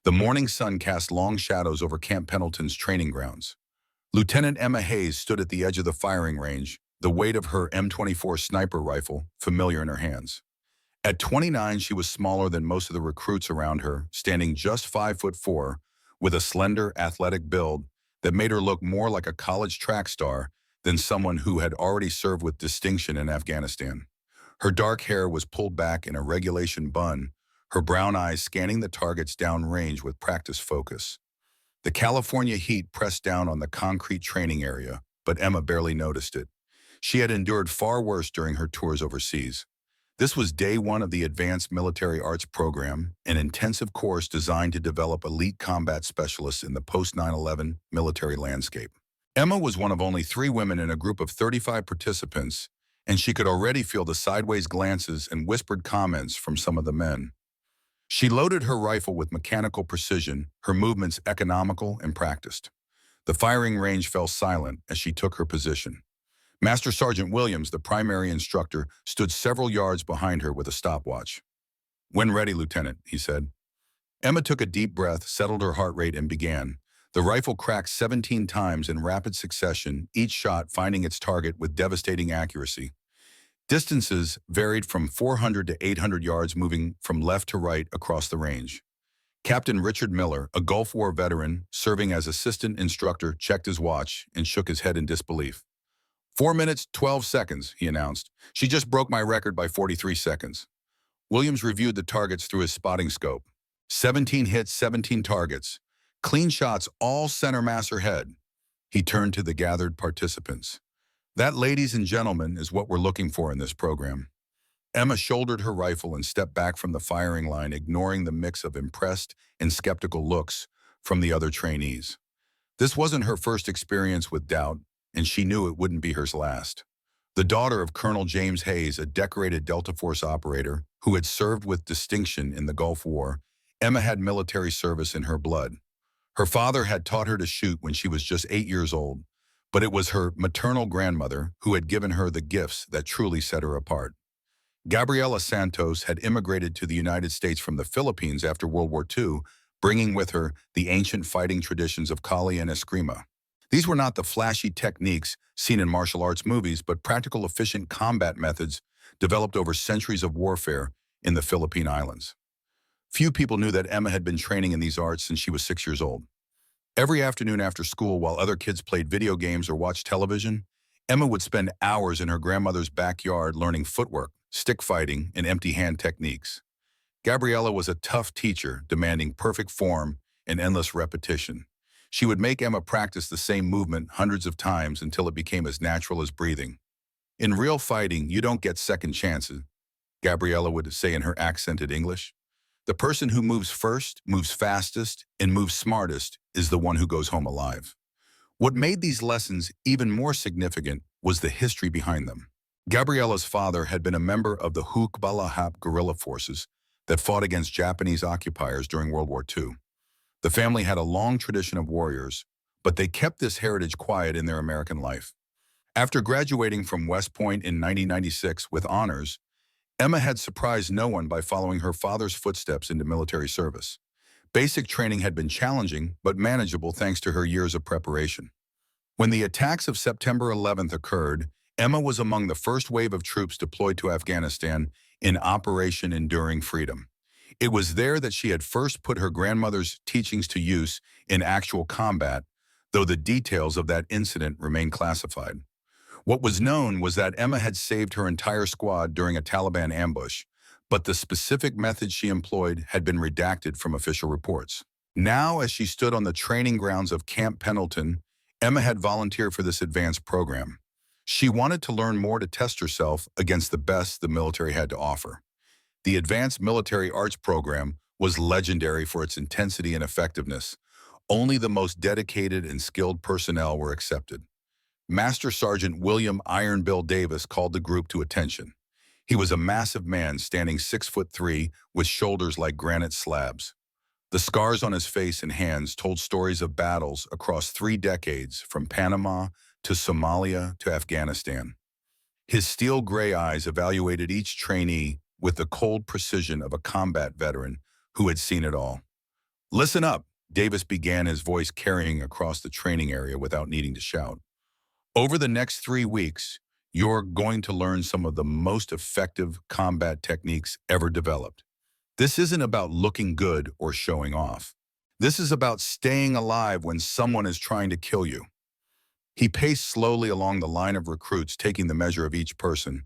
The morning sun cast long shadows over Camp Pendleton's training grounds. Lieutenant Emma Hayes stood at the edge of the firing range, the weight of her M24 sniper rifle familiar in her hands. At 29, she was smaller than most of the recruits around her, standing just 5'4", with a slender, athletic build that made her look more like a college track star than someone who had already served with distinction in Afghanistan. Her dark hair was pulled back in a regulation bun, her brown eyes scanning the targets downrange with practiced focus. The California heat pressed down on the concrete training area, but Emma barely noticed it. She had endured far worse during her tours overseas. This was day one of the Advanced Military Arts Program, an intensive course designed to develop elite combat specialists in the post-9/11 military landscape. Emma was one of only 3 women in a group of 35 participants, and she could already feel the sideways glances and whispered comments from some of the men. She loaded her rifle with mechanical precision, her movements economical and practiced. The firing range fell silent as she took her position. Master Sergeant Williams, the primary instructor, stood several yards behind her with a stopwatch. "When ready, Lieutenant," he said. Emma took a deep breath, settled her heart rate, and began. The rifle cracked 17 times in rapid succession, each shot finding its target with devastating accuracy. Distances varied from 400 to 800 yards, moving from left to right across the range. Captain Richard Miller, a Gulf War veteran serving as assistant instructor, checked his watch and shook his head in disbelief. 4 minutes, 12 seconds, he announced. "She just broke my record by 43 seconds. Williams reviewed the targets through his spotting scope. 17 hits, 17 targets. Clean shots, all center mass or head. He turned to the gathered participants. "That, ladies and gentlemen, is what we're looking for in this program." Emma shouldered her rifle and stepped back from the firing line, ignoring the mix of impressed and skeptical looks from the other trainees. This wasn't her first experience with doubt, and she knew it wouldn't be her last. The daughter of Colonel James Hayes, a decorated Delta Force operator who had served with distinction in the Gulf War, Emma had military service in her blood. Her father had taught her to shoot when she was just 8 years old, but it was her maternal grandmother who had given her the gifts that truly set her apart. Gabriela Santos had immigrated to the United States from the Philippines after World War II, bringing with her the ancient fighting traditions of Kali and Eskrima. These were not the flashy techniques seen in martial arts movies, but practical, efficient combat methods developed over centuries of warfare in the Philippine Islands. Few people knew that Emma had been training in these arts since she was 6 years old. Every afternoon after school, while other kids played video games or watched television, Emma would spend hours in her grandmother's backyard learning footwork, stick fighting, and empty hand techniques. Gabriella was a tough teacher, demanding perfect form and endless repetition. She would make Emma practice the same movement hundreds of times until it became as natural as breathing. "In real fighting, you don't get second chances," Gabriella would say in her accented English. "The person who moves first, moves fastest, and moves smartest is the one who goes home alive." What made these lessons even more significant was the history behind them. Gabriella's father had been a member of the Hukbalahap guerrilla forces that fought against Japanese occupiers during World War II. The family had a long tradition of warriors, but they kept this heritage quiet in their American life. After graduating from West Point in 1996 with honors, Emma had surprised no one by following her father's footsteps into military service. Basic training had been challenging, but manageable thanks to her years of preparation. When the attacks of September 11th occurred, Emma was among the first wave of troops deployed to Afghanistan in Operation Enduring Freedom. It was there that she had first put her grandmother's teachings to use in actual combat, though the details of that incident remain classified. What was known was that Emma had saved her entire squad during a Taliban ambush, but the specific methods she employed had been redacted from official reports. Now, as she stood on the training grounds of Camp Pendleton, Emma had volunteered for this advanced program. She wanted to learn more to test herself against the best the military had to offer. The Advanced Military Arts Program was legendary for its intensity and effectiveness. Only the most dedicated and skilled personnel were accepted. Master Sergeant William Iron Bill Davis called the group to attention. He was a massive man standing 6'3" with shoulders like granite slabs. The scars on his face and hands told stories of battles across 3 decades, from Panama to Somalia to Afghanistan. His steel gray eyes evaluated each trainee with the cold precision of a combat veteran who had seen it all. Listen up, Davis began, his voice carrying across the training area without needing to shout. Over the next 3 weeks, you're going to learn some of the most effective combat techniques ever developed. This isn't about looking good or showing off. This is about staying alive when someone is trying to kill you. He paced slowly along the line of recruits, taking the measure of each person.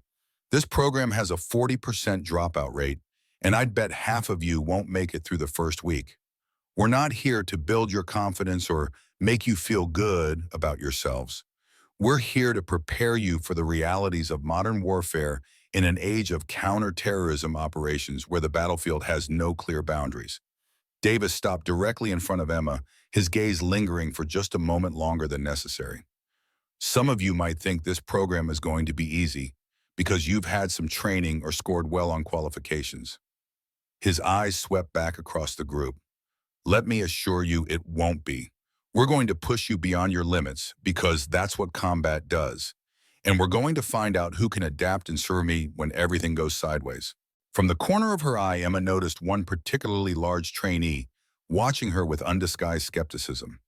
This program has a 40% dropout rate, and I'd bet half of you won't make it through the first week. We're not here to build your confidence or make you feel good about yourselves. We're here to prepare you for the realities of modern warfare in an age of counterterrorism operations where the battlefield has no clear boundaries. Davis stopped directly in front of Emma, his gaze lingering for just a moment longer than necessary. Some of you might think this program is going to be easy because you've had some training or scored well on qualifications. His eyes swept back across the group. Let me assure you it won't be. We're going to push you beyond your limits because that's what combat does. And we're going to find out who can adapt and serve me when everything goes sideways. From the corner of her eye, Emma noticed one particularly large trainee, watching her with undisguised skepticism.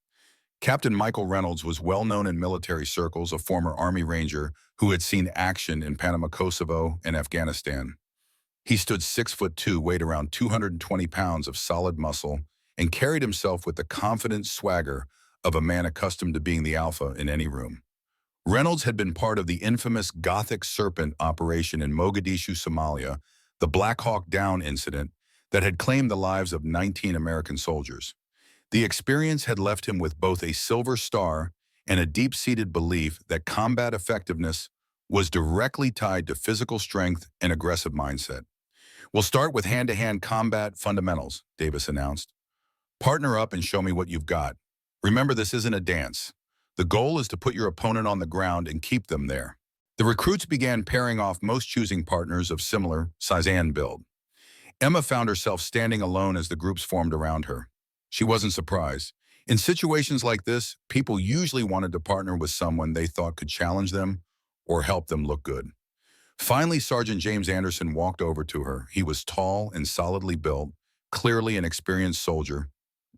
Captain Michael Reynolds was well known in military circles, a former Army Ranger who had seen action in Panama, Kosovo, and Afghanistan. He stood 6'2", weighed around 220 pounds of solid muscle, and carried himself with the confident swagger of a man accustomed to being the alpha in any room. Reynolds had been part of the infamous Gothic Serpent operation in Mogadishu, Somalia, the Black Hawk Down incident that had claimed the lives of 19 American soldiers. The experience had left him with both a silver star and a deep-seated belief that combat effectiveness was directly tied to physical strength and aggressive mindset. "We'll start with hand-to-hand combat fundamentals," Davis announced. "Partner up and show me what you've got. Remember, this isn't a dance. The goal is to put your opponent on the ground and keep them there." The recruits began pairing off, most choosing partners of similar size and build. Emma found herself standing alone as the groups formed around her. She wasn't surprised. In situations like this, people usually wanted to partner with someone they thought could challenge them or help them look good. Finally, Sergeant James Anderson walked over to her. He was tall and solidly built, clearly an experienced soldier,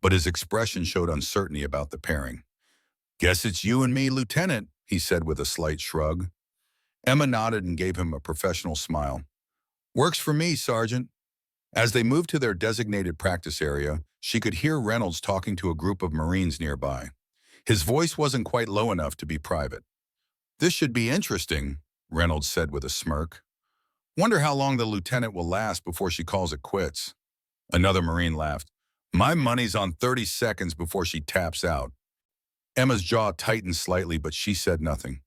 but his expression showed uncertainty about the pairing. "Guess it's you and me, Lieutenant," he said with a slight shrug. Emma nodded and gave him a professional smile. "Works for me, Sergeant." As they moved to their designated practice area, she could hear Reynolds talking to a group of Marines nearby. His voice wasn't quite low enough to be private. "This should be interesting," Reynolds said with a smirk. "Wonder how long the lieutenant will last before she calls it quits." Another Marine laughed. "My money's on 30 seconds before she taps out." Emma's jaw tightened slightly, but she said nothing.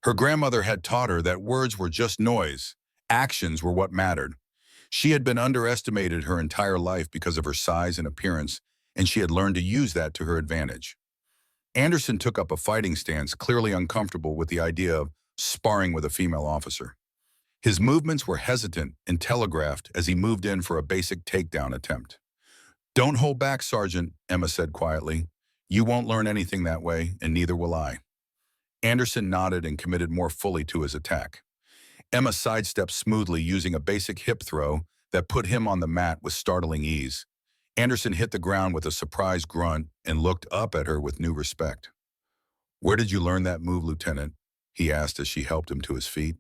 Her grandmother had taught her that words were just noise. Actions were what mattered. She had been underestimated her entire life because of her size and appearance, and she had learned to use that to her advantage. Anderson took up a fighting stance, clearly uncomfortable with the idea of sparring with a female officer. His movements were hesitant and telegraphed as he moved in for a basic takedown attempt. "Don't hold back, Sergeant," Emma said quietly. "You won't learn anything that way, and neither will I." Anderson nodded and committed more fully to his attack. Emma sidestepped smoothly, using a basic hip throw that put him on the mat with startling ease. Anderson hit the ground with a surprised grunt and looked up at her with new respect. "Where did you learn that move, Lieutenant?" he asked as she helped him to his feet.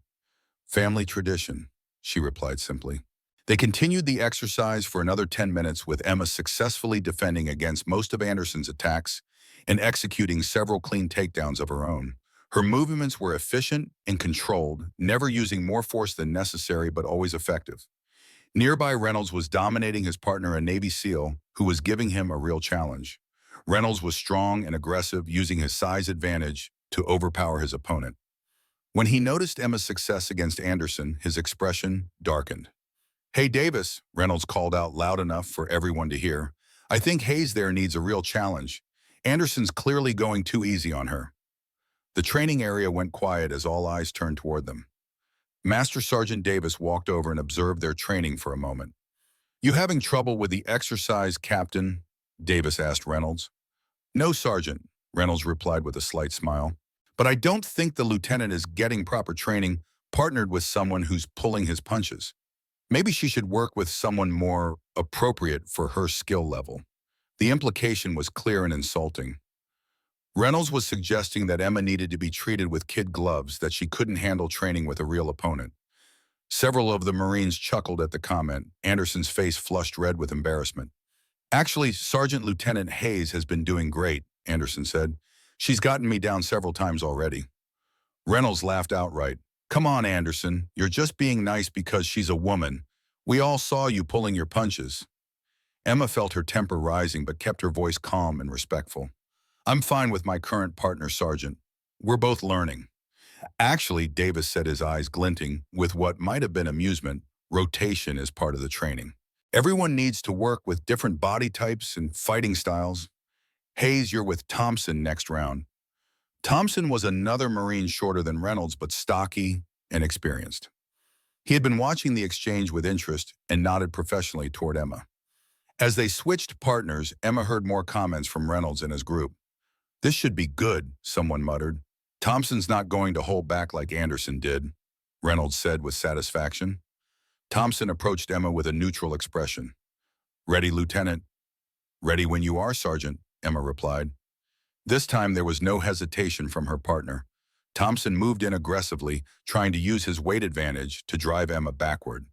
"Family tradition," she replied simply. They continued the exercise for another 10 minutes, with Emma successfully defending against most of Anderson's attacks and executing several clean takedowns of her own. Her movements were efficient and controlled, never using more force than necessary but always effective. Nearby, Reynolds was dominating his partner, a Navy SEAL, who was giving him a real challenge. Reynolds was strong and aggressive, using his size advantage to overpower his opponent. When he noticed Emma's success against Anderson, his expression darkened. "Hey, Davis," Reynolds called out loud enough for everyone to hear. "I think Hayes there needs a real challenge. Anderson's clearly going too easy on her." The training area went quiet as all eyes turned toward them. Master Sergeant Davis walked over and observed their training for a moment. "You having trouble with the exercise, Captain?" Davis asked Reynolds. "No, Sergeant," Reynolds replied with a slight smile. "But I don't think the lieutenant is getting proper training partnered with someone who's pulling his punches. Maybe she should work with someone more appropriate for her skill level." The implication was clear and insulting. Reynolds was suggesting that Emma needed to be treated with kid gloves, that she couldn't handle training with a real opponent. Several of the Marines chuckled at the comment. Anderson's face flushed red with embarrassment. Actually, Sergeant Lieutenant Hayes has been doing great, Anderson said. She's gotten me down several times already. Reynolds laughed outright. Come on, Anderson, you're just being nice because she's a woman. We all saw you pulling your punches. Emma felt her temper rising but kept her voice calm and respectful. I'm fine with my current partner, Sergeant. We're both learning. Actually, Davis said, his eyes glinting with what might have been amusement. Rotation is part of the training. Everyone needs to work with different body types and fighting styles. Hayes, you're with Thompson next round. Thompson was another Marine shorter than Reynolds, but stocky and experienced. He had been watching the exchange with interest and nodded professionally toward Emma. As they switched partners, Emma heard more comments from Reynolds and his group. This should be good, someone muttered. Thompson's not going to hold back like Anderson did, Reynolds said with satisfaction. Thompson approached Emma with a neutral expression. Ready, Lieutenant? Ready when you are, Sergeant, Emma replied. This time there was no hesitation from her partner. Thompson moved in aggressively, trying to use his weight advantage to drive Emma backward.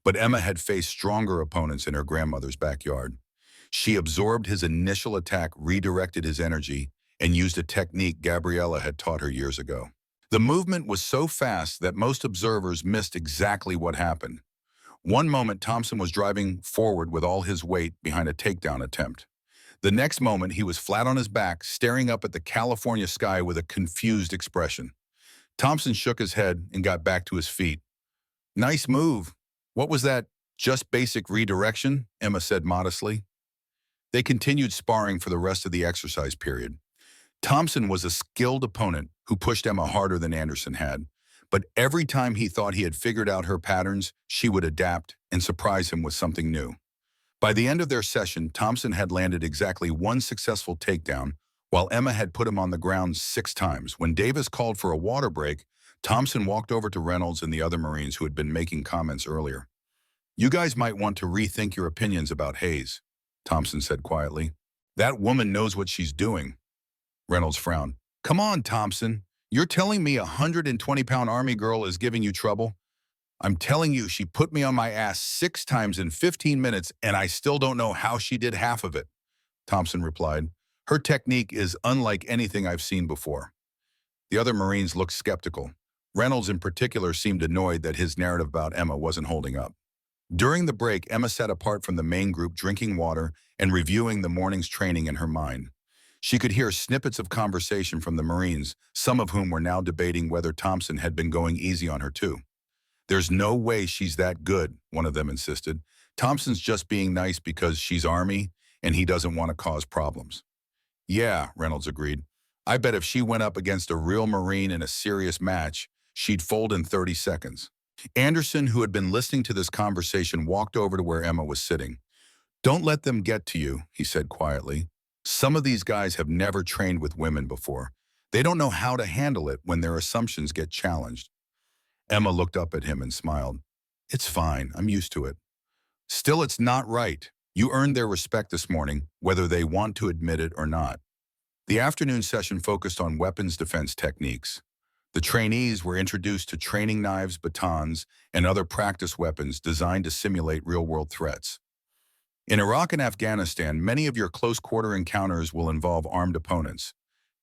But Emma had faced stronger opponents in her grandmother's backyard. She absorbed his initial attack, redirected his energy, and used a technique Gabriella had taught her years ago. The movement was so fast that most observers missed exactly what happened. One moment, Thompson was driving forward with all his weight behind a takedown attempt. The next moment, he was flat on his back, staring up at the California sky with a confused expression. Thompson shook his head and got back to his feet. Nice move. What was that? Just basic redirection, Emma said modestly. They continued sparring for the rest of the exercise period. Thompson was a skilled opponent who pushed Emma harder than Anderson had. But every time he thought he had figured out her patterns, she would adapt and surprise him with something new. By the end of their session, Thompson had landed exactly one successful takedown, while Emma had put him on the ground 6 times. When Davis called for a water break, Thompson walked over to Reynolds and the other Marines who had been making comments earlier. You guys might want to rethink your opinions about Hayes, Thompson said quietly. That woman knows what she's doing. Reynolds frowned. Come on, Thompson. You're telling me a 120-pound Army girl is giving you trouble? I'm telling you, she put me on my ass 6 times in 15 minutes, and I still don't know how she did half of it, Thompson replied. Her technique is unlike anything I've seen before. The other Marines looked skeptical. Reynolds in particular seemed annoyed that his narrative about Emma wasn't holding up. During the break, Emma sat apart from the main group, drinking water and reviewing the morning's training in her mind. She could hear snippets of conversation from the Marines, some of whom were now debating whether Thompson had been going easy on her too. There's no way she's that good, one of them insisted. Thompson's just being nice because she's Army and he doesn't want to cause problems. Yeah, Reynolds agreed. I bet if she went up against a real Marine in a serious match, she'd fold in 30 seconds. Anderson, who had been listening to this conversation, walked over to where Emma was sitting. Don't let them get to you, he said quietly. Some of these guys have never trained with women before. They don't know how to handle it when their assumptions get challenged. Emma looked up at him and smiled. It's fine, I'm used to it. Still, it's not right. You earned their respect this morning, whether they want to admit it or not. The afternoon session focused on weapons defense techniques. The trainees were introduced to training knives, batons, and other practice weapons designed to simulate real-world threats. In Iraq and Afghanistan, many of your close-quarter encounters will involve armed opponents,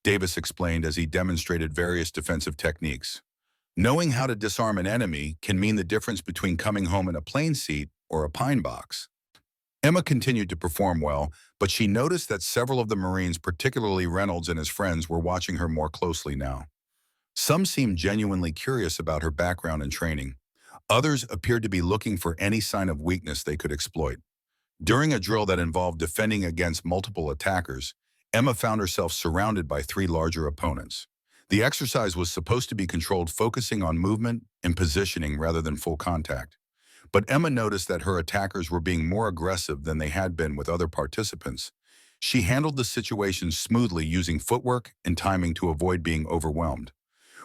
Davis explained as he demonstrated various defensive techniques. Knowing how to disarm an enemy can mean the difference between coming home in a plane seat or a pine box. Emma continued to perform well, but she noticed that several of the Marines, particularly Reynolds and his friends, were watching her more closely now. Some seemed genuinely curious about her background and training. Others appeared to be looking for any sign of weakness they could exploit. During a drill that involved defending against multiple attackers, Emma found herself surrounded by 3 larger opponents. The exercise was supposed to be controlled, focusing on movement and positioning rather than full contact. But Emma noticed that her attackers were being more aggressive than they had been with other participants. She handled the situation smoothly, using footwork and timing to avoid being overwhelmed.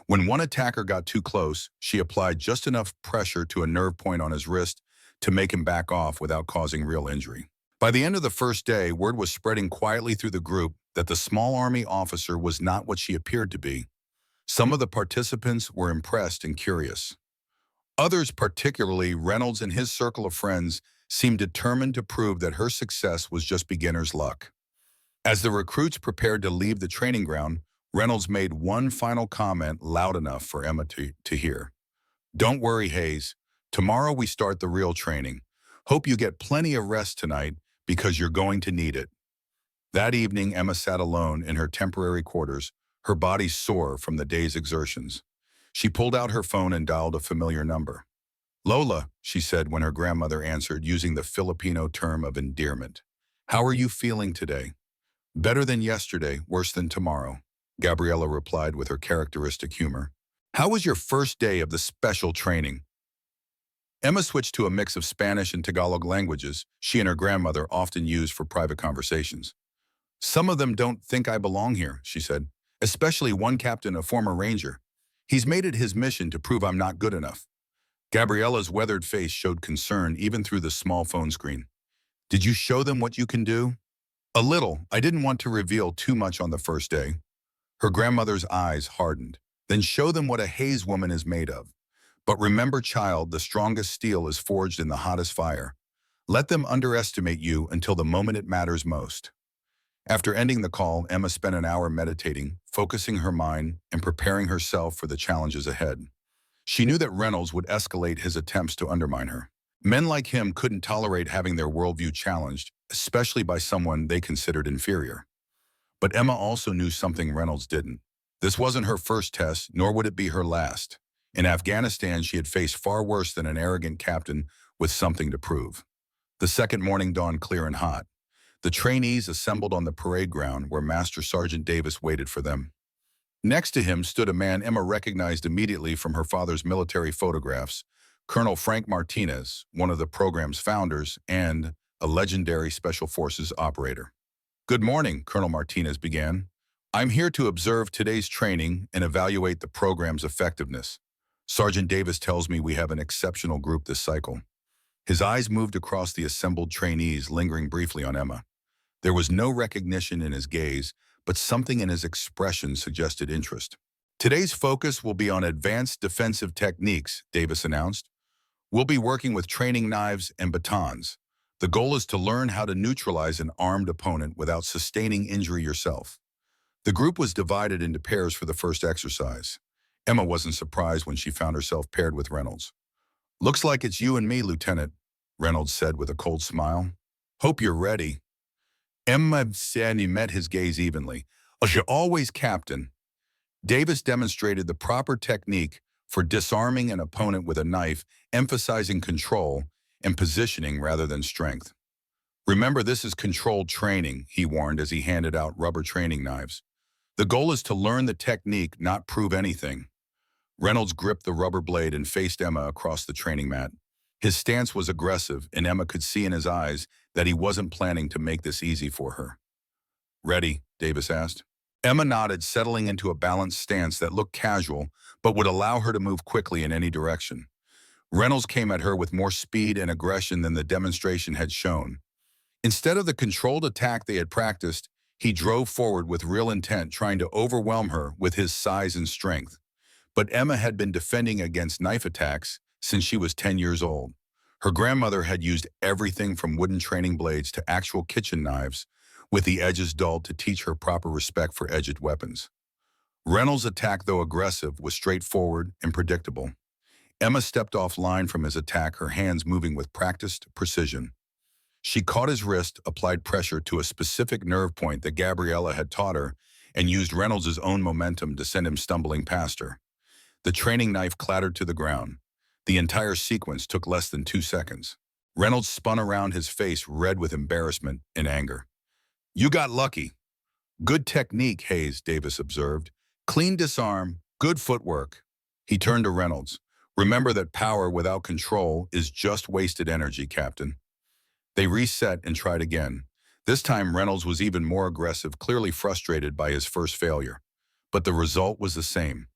When one attacker got too close, she applied just enough pressure to a nerve point on his wrist to make him back off without causing real injury. By the end of the first day, word was spreading quietly through the group that the small army officer was not what she appeared to be. Some of the participants were impressed and curious. Others, particularly Reynolds and his circle of friends, seemed determined to prove that her success was just beginner's luck. As the recruits prepared to leave the training ground, Reynolds made one final comment loud enough for Emma to hear. "Don't worry, Hayes. Tomorrow we start the real training. Hope you get plenty of rest tonight because you're going to need it." That evening, Emma sat alone in her temporary quarters, her body sore from the day's exertions. She pulled out her phone and dialed a familiar number. "Lola," she said when her grandmother answered using the Filipino term of endearment. "How are you feeling today?" "Better than yesterday, worse than tomorrow," Gabriella replied with her characteristic humor. "How was your first day of the special training?" Emma switched to a mix of Spanish and Tagalog languages she and her grandmother often used for private conversations. "Some of them don't think I belong here," she said, "especially one captain, a former ranger. He's made it his mission to prove I'm not good enough." Gabriella's weathered face showed concern even through the small phone screen. "Did you show them what you can do?" "A little. I didn't want to reveal too much on the first day." Her grandmother's eyes hardened. "Then show them what a Hayes woman is made of. But remember, child, the strongest steel is forged in the hottest fire. Let them underestimate you until the moment it matters most." After ending the call, Emma spent an hour meditating, focusing her mind and preparing herself for the challenges ahead. She knew that Reynolds would escalate his attempts to undermine her. Men like him couldn't tolerate having their worldview challenged, especially by someone they considered inferior. But Emma also knew something Reynolds didn't. This wasn't her first test, nor would it be her last. In Afghanistan, she had faced far worse than an arrogant captain with something to prove. The second morning dawned clear and hot. The trainees assembled on the parade ground where Master Sergeant Davis waited for them. Next to him stood a man Emma recognized immediately from her father's military photographs, Colonel Frank Martinez, one of the program's founders and a legendary Special Forces operator. "Good morning," Colonel Martinez began. "I'm here to observe today's training and evaluate the program's effectiveness. Sergeant Davis tells me we have an exceptional group this cycle." His eyes moved across the assembled trainees, lingering briefly on Emma. There was no recognition in his gaze, but something in his expression suggested interest. "Today's focus will be on advanced defensive techniques," Davis announced. "We'll be working with training knives and batons. The goal is to learn how to neutralize an armed opponent without sustaining injury yourself." The group was divided into pairs for the first exercise. Emma wasn't surprised when she found herself paired with Reynolds. "Looks like it's you and me, Lieutenant," Reynolds said with a cold smile. "Hope you're ready." Emma said he met his gaze evenly. "As you always, Captain." Davis demonstrated the proper technique for disarming an opponent with a knife, emphasizing control and positioning rather than strength. "Remember, this is controlled training," he warned as he handed out rubber training knives. "The goal is to learn the technique, not prove anything." Reynolds gripped the rubber blade and faced Emma across the training mat. His stance was aggressive, and Emma could see in his eyes that he wasn't planning to make this easy for her. "Ready?" Davis asked. Emma nodded, settling into a balanced stance that looked casual, but would allow her to move quickly in any direction. Reynolds came at her with more speed and aggression than the demonstration had shown. Instead of the controlled attack they had practiced, he drove forward with real intent, trying to overwhelm her with his size and strength. But Emma had been defending against knife attacks since she was 10 years old. Her grandmother had used everything from wooden training blades to actual kitchen knives, with the edges dulled to teach her proper respect for edged weapons. Reynolds' attack, though aggressive, was straightforward and predictable. Emma stepped offline from his attack, her hands moving with practiced precision. She caught his wrist, applied pressure to a specific nerve point that Gabriella had taught her, and used Reynolds' own momentum to send him stumbling past her. The training knife clattered to the ground. The entire sequence took less than 2 seconds. Reynolds spun around, his face red with embarrassment and anger. "You got lucky." "Good technique, Hayes," Davis observed. "Clean disarm, good footwork." He turned to Reynolds. "Remember that power without control is just wasted energy, Captain." They reset and tried again. This time Reynolds was even more aggressive, clearly frustrated by his first failure. But the result was the same.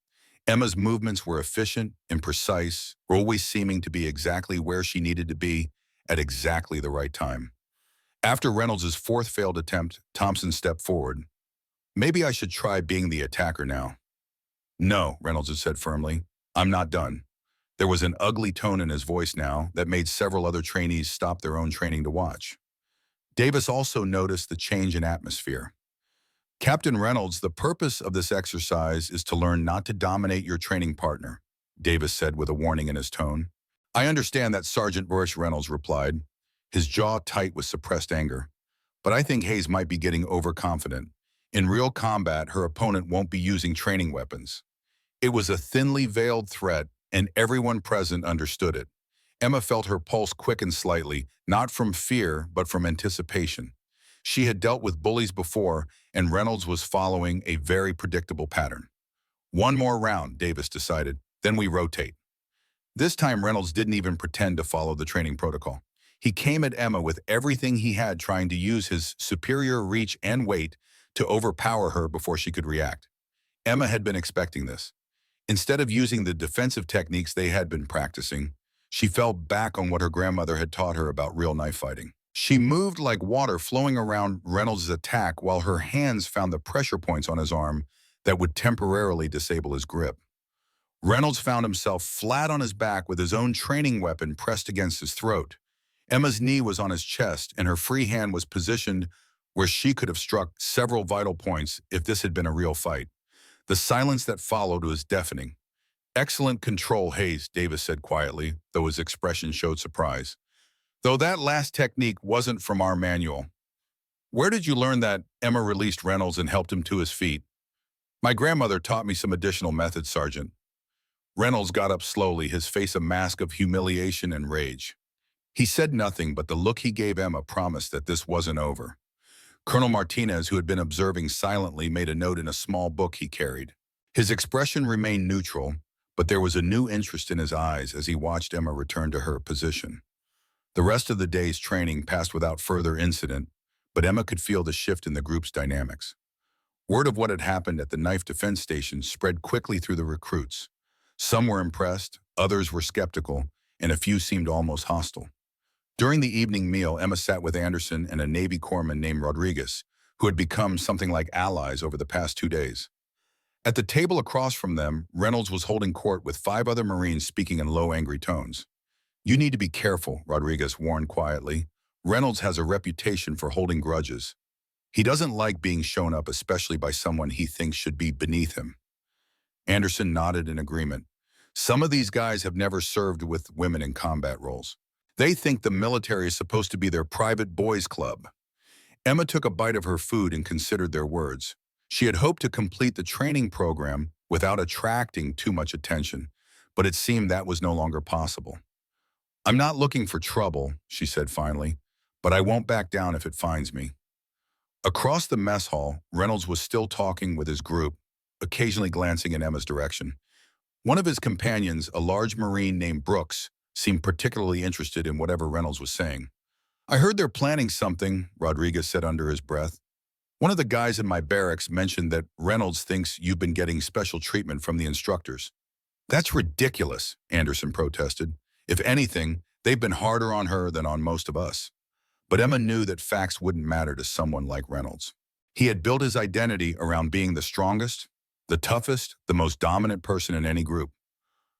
Emma's movements were efficient and precise, always seeming to be exactly where she needed to be at exactly the right time. After Reynolds' fourth failed attempt, Thompson stepped forward. Maybe I should try being the attacker now. No, Reynolds had said firmly. I'm not done. There was an ugly tone in his voice now that made several other trainees stop their own training to watch. Davis also noticed the change in atmosphere. Captain Reynolds, the purpose of this exercise is to learn not to dominate your training partner, Davis said with a warning in his tone. I understand that, Sergeant Bush, Reynolds replied, his jaw tight with suppressed anger. But I think Hayes might be getting overconfident. In real combat, her opponent won't be using training weapons. It was a thinly veiled threat, and everyone present understood it. Emma felt her pulse quicken slightly, not from fear, but from anticipation. She had dealt with bullies before, and Reynolds was following a very predictable pattern. One more round, Davis decided, then we rotate. This time Reynolds didn't even pretend to follow the training protocol. He came at Emma with everything he had, trying to use his superior reach and weight to overpower her before she could react. Emma had been expecting this. Instead of using the defensive techniques they had been practicing, she fell back on what her grandmother had taught her about real knife fighting. She moved like water flowing around Reynolds' attack while her hands found the pressure points on his arm that would temporarily disable his grip. Reynolds found himself flat on his back with his own training weapon pressed against his throat. Emma's knee was on his chest, and her free hand was positioned where she could have struck several vital points if this had been a real fight. The silence that followed was deafening. Excellent control, Hayes, Davis said quietly, though his expression showed surprise. Though that last technique wasn't from our manual. Where did you learn that? Emma released Reynolds and helped him to his feet. My grandmother taught me some additional methods, Sergeant. Reynolds got up slowly, his face a mask of humiliation and rage. He said nothing, but the look he gave Emma promised that this wasn't over. Colonel Martinez, who had been observing silently, made a note in a small book he carried. His expression remained neutral, but there was a new interest in his eyes as he watched Emma return to her position. The rest of the day's training passed without further incident, but Emma could feel the shift in the group's dynamics. Word of what had happened at the knife defense station spread quickly through the recruits. Some were impressed, others were skeptical, and a few seemed almost hostile. During the evening meal, Emma sat with Anderson and a Navy corpsman named Rodriguez, who had become something like allies over the past 2 days. At the table across from them, Reynolds was holding court with 5 other Marines speaking in low, angry tones. You need to be careful, Rodriguez warned quietly. Reynolds has a reputation for holding grudges. He doesn't like being shown up, especially by someone he thinks should be beneath him. Anderson nodded in agreement. Some of these guys have never served with women in combat roles. They think the military is supposed to be their private boys' club. Emma took a bite of her food and considered their words. She had hoped to complete the training program without attracting too much attention, but it seemed that was no longer possible. I'm not looking for trouble, she said finally, but I won't back down if it finds me. Across the mess hall, Reynolds was still talking with his group, occasionally glancing in Emma's direction. One of his companions, a large Marine named Brooks, seemed particularly interested in whatever Reynolds was saying. I heard they're planning something, Rodriguez said under his breath. One of the guys in my barracks mentioned that Reynolds thinks you've been getting special treatment from the instructors. That's ridiculous, Anderson protested. If anything, they've been harder on her than on most of us. But Emma knew that facts wouldn't matter to someone like Reynolds. He had built his identity around being the strongest, the toughest, the most dominant person in any group.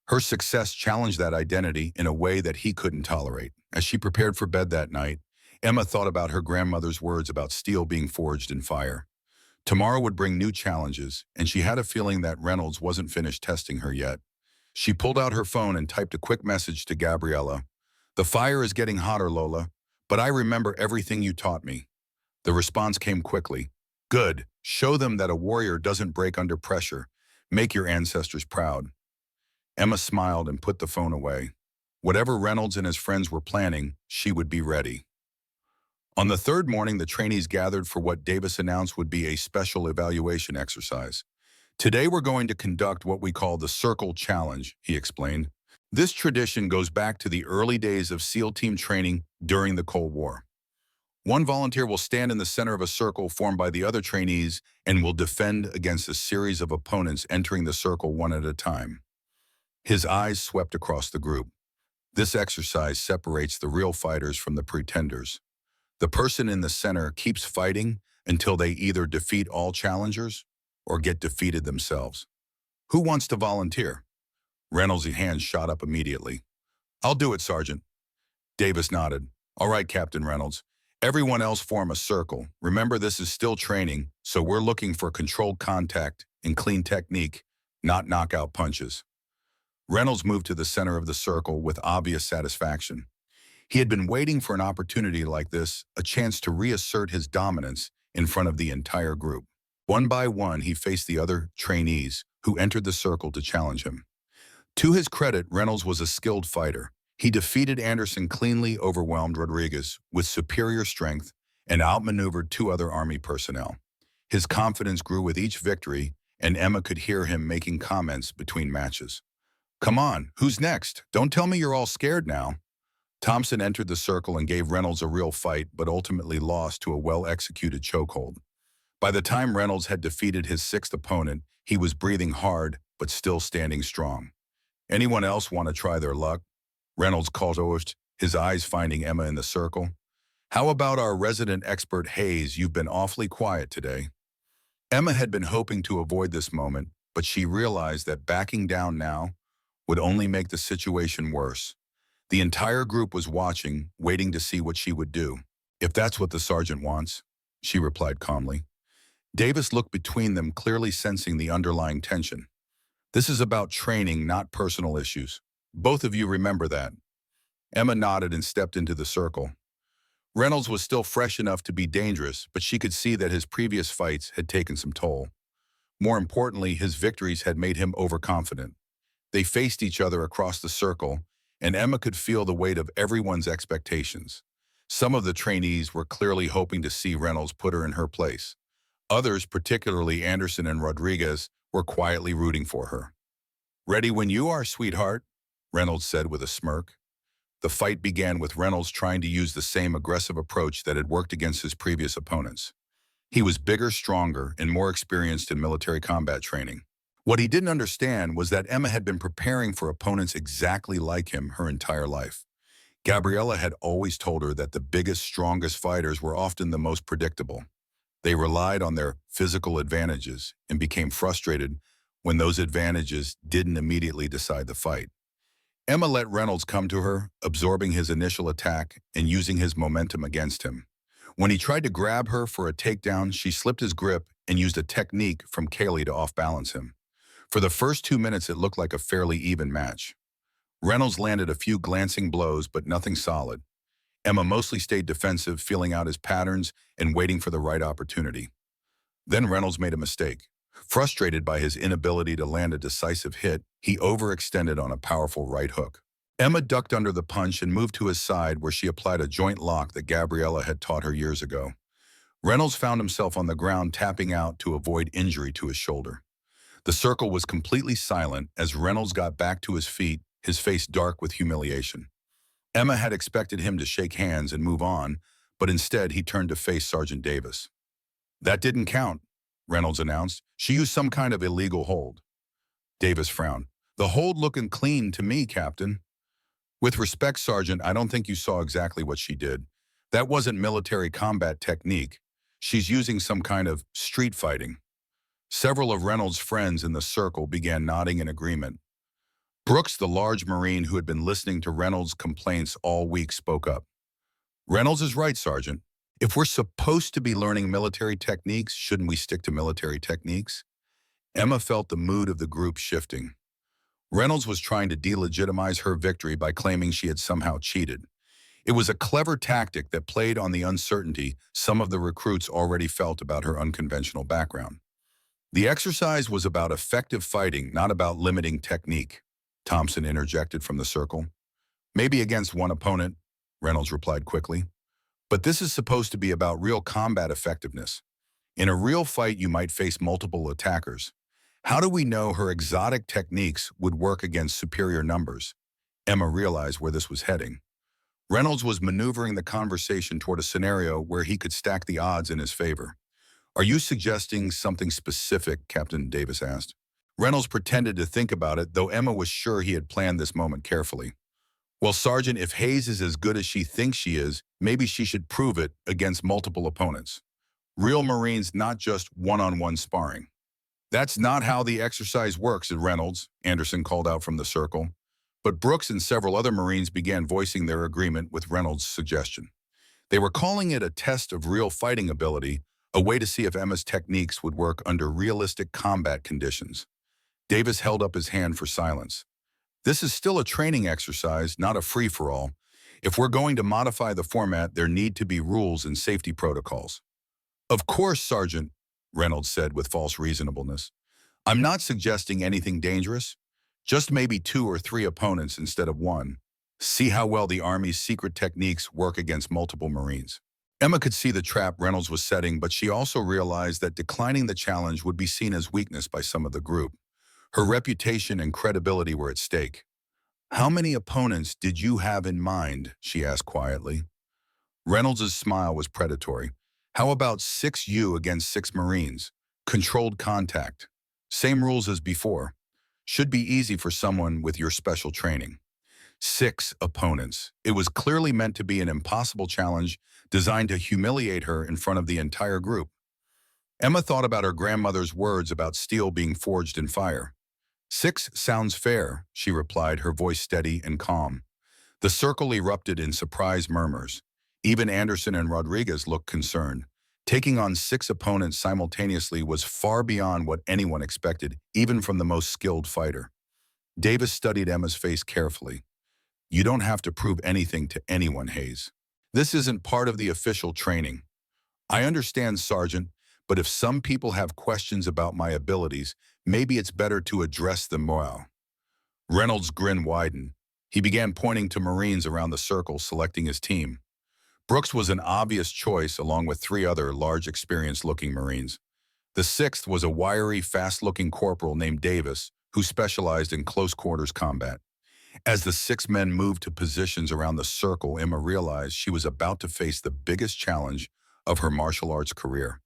Her success challenged that identity in a way that he couldn't tolerate. As she prepared for bed that night, Emma thought about her grandmother's words about steel being forged in fire. Tomorrow would bring new challenges, and she had a feeling that Reynolds wasn't finished testing her yet. She pulled out her phone and typed a quick message to Gabriella. The fire is getting hotter, Lola, but I remember everything you taught me. The response came quickly. Good. Show them that a warrior doesn't break under pressure. Make your ancestors proud. Emma smiled and put the phone away. Whatever Reynolds and his friends were planning, she would be ready. On the third morning, the trainees gathered for what Davis announced would be a special evaluation exercise. Today we're going to conduct what we call the Circle Challenge, he explained. This tradition goes back to the early days of SEAL team training during the Cold War. One volunteer will stand in the center of a circle formed by the other trainees and will defend against a series of opponents entering the circle one at a time. His eyes swept across the group. This exercise separates the real fighters from the pretenders. The person in the center keeps fighting until they either defeat all challengers or get defeated themselves. Who wants to volunteer? Reynolds' hand shot up immediately. I'll do it, Sergeant. Davis nodded. All right, Captain Reynolds. Everyone else form a circle. Remember, this is still training, so we're looking for controlled contact and clean technique, not knockout punches. Reynolds moved to the center of the circle with obvious satisfaction. He had been waiting for an opportunity like this, a chance to reassert his dominance in front of the entire group. One by one, he faced the other trainees who entered the circle to challenge him. To his credit, Reynolds was a skilled fighter. He defeated Anderson cleanly, overwhelmed Rodriguez with superior strength, and outmaneuvered two other Army personnel. His confidence grew with each victory, and Emma could hear him making comments between matches. Come on, who's next? Don't tell me you're all scared now. Thompson entered the circle and gave Reynolds a real fight, but ultimately lost to a well-executed chokehold. By the time Reynolds had defeated his sixth opponent, he was breathing hard, but still standing strong. Anyone else want to try their luck? Reynolds called over, his eyes finding Emma in the circle. How about our resident expert Hayes? You've been awfully quiet today. Emma had been hoping to avoid this moment, but she realized that backing down now would only make the situation worse. The entire group was watching, waiting to see what she would do. If that's what the sergeant wants, she replied calmly. Davis looked between them, clearly sensing the underlying tension. This is about training, not personal issues. Both of you remember that. Emma nodded and stepped into the circle. Reynolds was still fresh enough to be dangerous, but she could see that his previous fights had taken some toll. More importantly, his victories had made him overconfident. They faced each other across the circle, and Emma could feel the weight of everyone's expectations. Some of the trainees were clearly hoping to see Reynolds put her in her place. Others, particularly Anderson and Rodriguez, were quietly rooting for her. Ready when you are, sweetheart, Reynolds said with a smirk. The fight began with Reynolds trying to use the same aggressive approach that had worked against his previous opponents. He was bigger, stronger, and more experienced in military combat training. What he didn't understand was that Emma had been preparing for opponents exactly like him her entire life. Gabriella had always told her that the biggest, strongest fighters were often the most predictable. They relied on their physical advantages and became frustrated when those advantages didn't immediately decide the fight. Emma let Reynolds come to her, absorbing his initial attack and using his momentum against him. When he tried to grab her for a takedown, she slipped his grip and used a technique from Kaylee to off-balance him. For the first 2 minutes, it looked like a fairly even match. Reynolds landed a few glancing blows, but nothing solid. Emma mostly stayed defensive, feeling out his patterns and waiting for the right opportunity. Then Reynolds made a mistake. Frustrated by his inability to land a decisive hit, he overextended on a powerful right hook. Emma ducked under the punch and moved to his side, where she applied a joint lock that Gabriella had taught her years ago. Reynolds found himself on the ground, tapping out to avoid injury to his shoulder. The circle was completely silent as Reynolds got back to his feet, his face dark with humiliation. Emma had expected him to shake hands and move on, but instead he turned to face Sergeant Davis. That didn't count, Reynolds announced. She used some kind of illegal hold. Davis frowned. The hold looking clean to me, Captain. With respect, Sergeant, I don't think you saw exactly what she did. That wasn't military combat technique. She's using some kind of street fighting. Several of Reynolds' friends in the circle began nodding in agreement. Brooks, the large Marine who had been listening to Reynolds' complaints all week, spoke up. Reynolds is right, Sergeant. If we're supposed to be learning military techniques, shouldn't we stick to military techniques? Emma felt the mood of the group shifting. Reynolds was trying to delegitimize her victory by claiming she had somehow cheated. It was a clever tactic that played on the uncertainty some of the recruits already felt about her unconventional background. The exercise was about effective fighting, not about limiting technique, Thompson interjected from the circle. Maybe against one opponent, Reynolds replied quickly. But this is supposed to be about real combat effectiveness. In a real fight, you might face multiple attackers. How do we know her exotic techniques would work against superior numbers? Emma realized where this was heading. Reynolds was maneuvering the conversation toward a scenario where he could stack the odds in his favor. Are you suggesting something specific? Captain Davis asked. Reynolds pretended to think about it, though Emma was sure he had planned this moment carefully. Well, Sergeant, if Hayes is as good as she thinks she is, maybe she should prove it against multiple opponents. Real Marines, not just one-on-one sparring. That's not how the exercise works, said Reynolds, Anderson called out from the circle. But Brooks and several other Marines began voicing their agreement with Reynolds' suggestion. They were calling it a test of real fighting ability, a way to see if Emma's techniques would work under realistic combat conditions. Davis held up his hand for silence. This is still a training exercise, not a free-for-all. If we're going to modify the format, there need to be rules and safety protocols. Of course, Sergeant, Reynolds said with false reasonableness. I'm not suggesting anything dangerous. Just maybe 2 or 3 opponents instead of one. See how well the Army's secret techniques work against multiple Marines. Emma could see the trap Reynolds was setting, but she also realized that declining the challenge would be seen as weakness by some of the group. Her reputation and credibility were at stake. How many opponents did you have in mind? She asked quietly. Reynolds' smile was predatory. How about 6 you against 6 Marines? Controlled contact. Same rules as before. Should be easy for someone with your special training. 6 opponents. It was clearly meant to be an impossible challenge designed to humiliate her in front of the entire group. Emma thought about her grandmother's words about steel being forged in fire. 6 sounds fair, she replied, her voice steady and calm. The circle erupted in surprised murmurs. Even Anderson and Rodriguez looked concerned. Taking on 6 opponents simultaneously was far beyond what anyone expected, even from the most skilled fighter. Davis studied Emma's face carefully. You don't have to prove anything to anyone, Hayes. This isn't part of the official training. I understand, Sergeant, but if some people have questions about my abilities, maybe it's better to address them well. Reynolds' grin widened. He began pointing to Marines around the circle, selecting his team. Brooks was an obvious choice, along with 3 other large, experienced-looking Marines. The 6th was a wiry, fast-looking corporal named Davis, who specialized in close-quarters combat. As the 6 men moved to positions around the circle, Emma realized she was about to face the biggest challenge of her martial arts career.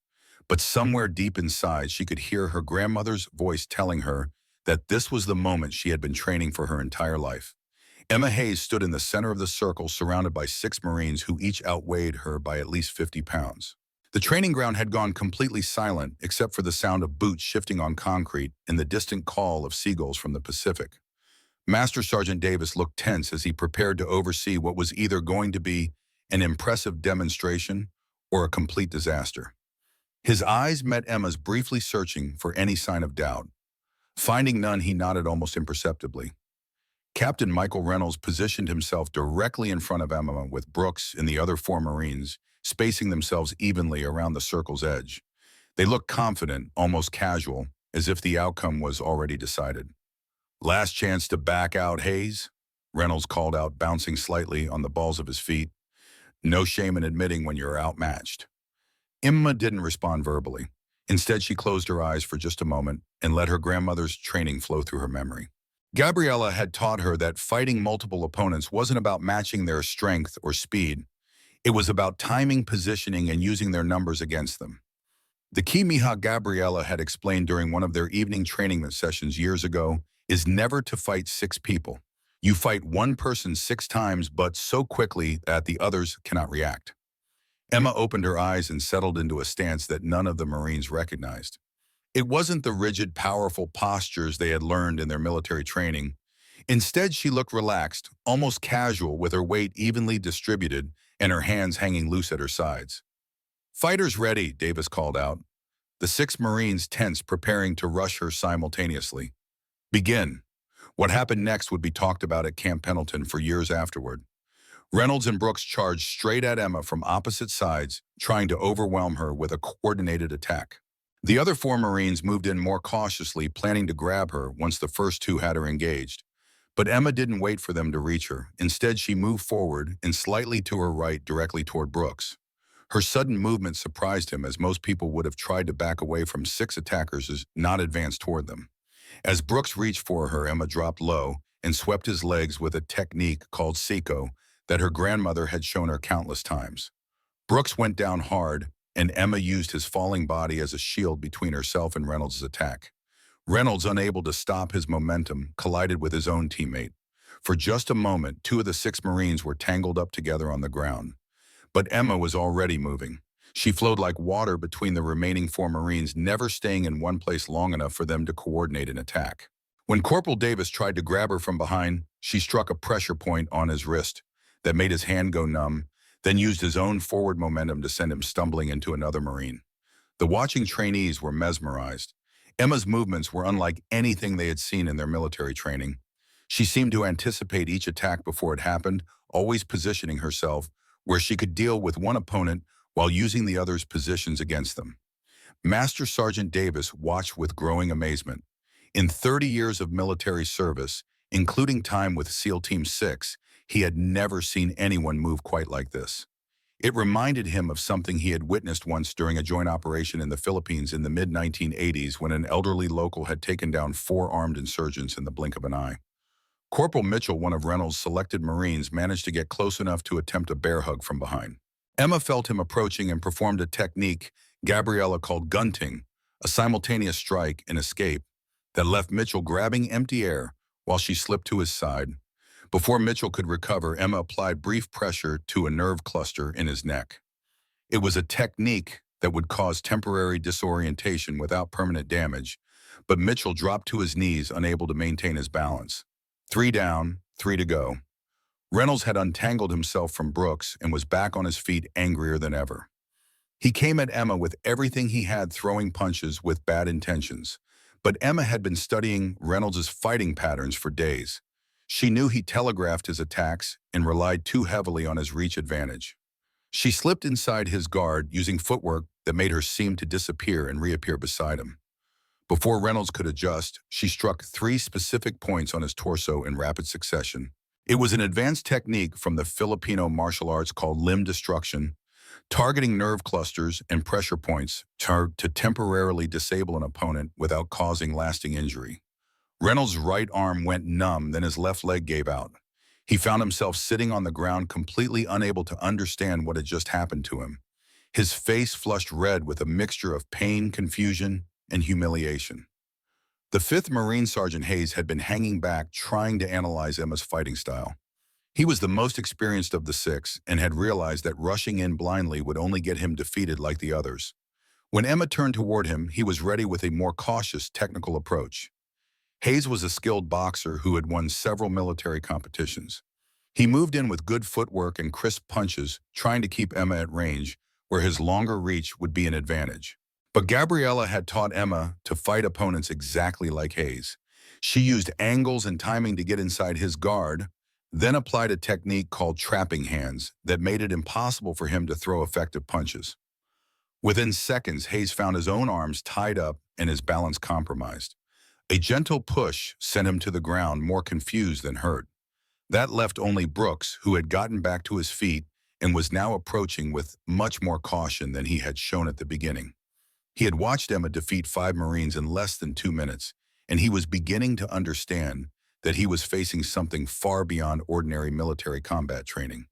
But somewhere deep inside, she could hear her grandmother's voice telling her that this was the moment she had been training for her entire life. Emma Hayes stood in the center of the circle, surrounded by 6 Marines who each outweighed her by at least 50 pounds. The training ground had gone completely silent, except for the sound of boots shifting on concrete and the distant call of seagulls from the Pacific. Master Sergeant Davis looked tense as he prepared to oversee what was either going to be an impressive demonstration or a complete disaster. His eyes met Emma's, briefly searching for any sign of doubt. Finding none, he nodded almost imperceptibly. Captain Michael Reynolds positioned himself directly in front of Emma, with Brooks and the other 4 Marines spacing themselves evenly around the circle's edge. They looked confident, almost casual, as if the outcome was already decided. Last chance to back out, Hayes, Reynolds called out, bouncing slightly on the balls of his feet. No shame in admitting when you're outmatched. Emma didn't respond verbally. Instead, she closed her eyes for just a moment and let her grandmother's training flow through her memory. Gabriella had taught her that fighting multiple opponents wasn't about matching their strength or speed. It was about timing, positioning, and using their numbers against them. The key Mija Gabriella had explained during one of their evening training sessions years ago is never to fight 6 people. You fight one person 6 times, but so quickly that the others cannot react. Emma opened her eyes and settled into a stance that none of the Marines recognized. It wasn't the rigid, powerful postures they had learned in their military training. Instead, she looked relaxed, almost casual, with her weight evenly distributed and her hands hanging loose at her sides. Fighters ready, Davis called out. The 6 Marines tensed, preparing to rush her simultaneously. Begin. What happened next would be talked about at Camp Pendleton for years afterward. Reynolds and Brooks charged straight at Emma from opposite sides, trying to overwhelm her with a coordinated attack. The other 4 Marines moved in more cautiously, planning to grab her once the first 2 had her engaged. But Emma didn't wait for them to reach her. Instead, she moved forward and slightly to her right, directly toward Brooks. Her sudden movement surprised him, as most people would have tried to back away from 6 attackers as not advance toward them. As Brooks reached for her, Emma dropped low and swept his legs with a technique called Seiko that her grandmother had shown her countless times. Brooks went down hard, and Emma used his falling body as a shield between herself and Reynolds' attack. Reynolds, unable to stop his momentum, collided with his own teammate. For just a moment, two of the six Marines were tangled up together on the ground. But Emma was already moving. She flowed like water between the remaining four Marines, never staying in one place long enough for them to coordinate an attack. When Corporal Davis tried to grab her from behind, she struck a pressure point on his wrist that made his hand go numb, then used his own forward momentum to send him stumbling into another Marine. The watching trainees were mesmerized. Emma's movements were unlike anything they had seen in their military training. She seemed to anticipate each attack before it happened, always positioning herself where she could deal with one opponent while using the other's positions against them. Master Sergeant Davis watched with growing amazement. In 30 years of military service, including time with SEAL Team 6, he had never seen anyone move quite like this. It reminded him of something he had witnessed once during a joint operation in the Philippines in the mid-1980s when an elderly local had taken down four armed insurgents in the blink of an eye. Corporal Mitchell, one of Reynolds' selected Marines, managed to get close enough to attempt a bear hug from behind. Emma felt him approaching and performed a technique Gabriella called gunting, a simultaneous strike and escape that left Mitchell grabbing empty air while she slipped to his side. Before Mitchell could recover, Emma applied brief pressure to a nerve cluster in his neck. It was a technique that would cause temporary disorientation without permanent damage, but Mitchell dropped to his knees, unable to maintain his balance. 3 down, 3 to go. Reynolds had untangled himself from Brooks and was back on his feet, angrier than ever. He came at Emma with everything he had, throwing punches with bad intentions. But Emma had been studying Reynolds' fighting patterns for days. She knew he telegraphed his attacks and relied too heavily on his reach advantage. She slipped inside his guard, using footwork that made her seem to disappear and reappear beside him. Before Reynolds could adjust, she struck 3 specific points on his torso in rapid succession. It was an advanced technique from the Filipino martial arts called limb destruction, targeting nerve clusters and pressure points to temporarily disable an opponent without causing lasting injury. Reynolds' right arm went numb, then his left leg gave out. He found himself sitting on the ground, completely unable to understand what had just happened to him. His face flushed red with a mixture of pain, confusion, and humiliation. The 5th Marine Sergeant Hayes had been hanging back, trying to analyze Emma's fighting style. He was the most experienced of the 6 and had realized that rushing in blindly would only get him defeated like the others. When Emma turned toward him, he was ready with a more cautious, technical approach. Hayes was a skilled boxer who had won several military competitions. He moved in with good footwork and crisp punches, trying to keep Emma at range, where his longer reach would be an advantage. But Gabriella had taught Emma to fight opponents exactly like Hayes. She used angles and timing to get inside his guard, then applied a technique called trapping hands that made it impossible for him to throw effective punches. Within seconds, Hayes found his own arms tied up and his balance compromised. A gentle push sent him to the ground, more confused than hurt. That left only Brooks, who had gotten back to his feet and was now approaching with much more caution than he had shown at the beginning. He had watched Emma defeat 5 Marines in less than 2 minutes, and he was beginning to understand that he was facing something far beyond ordinary military combat training.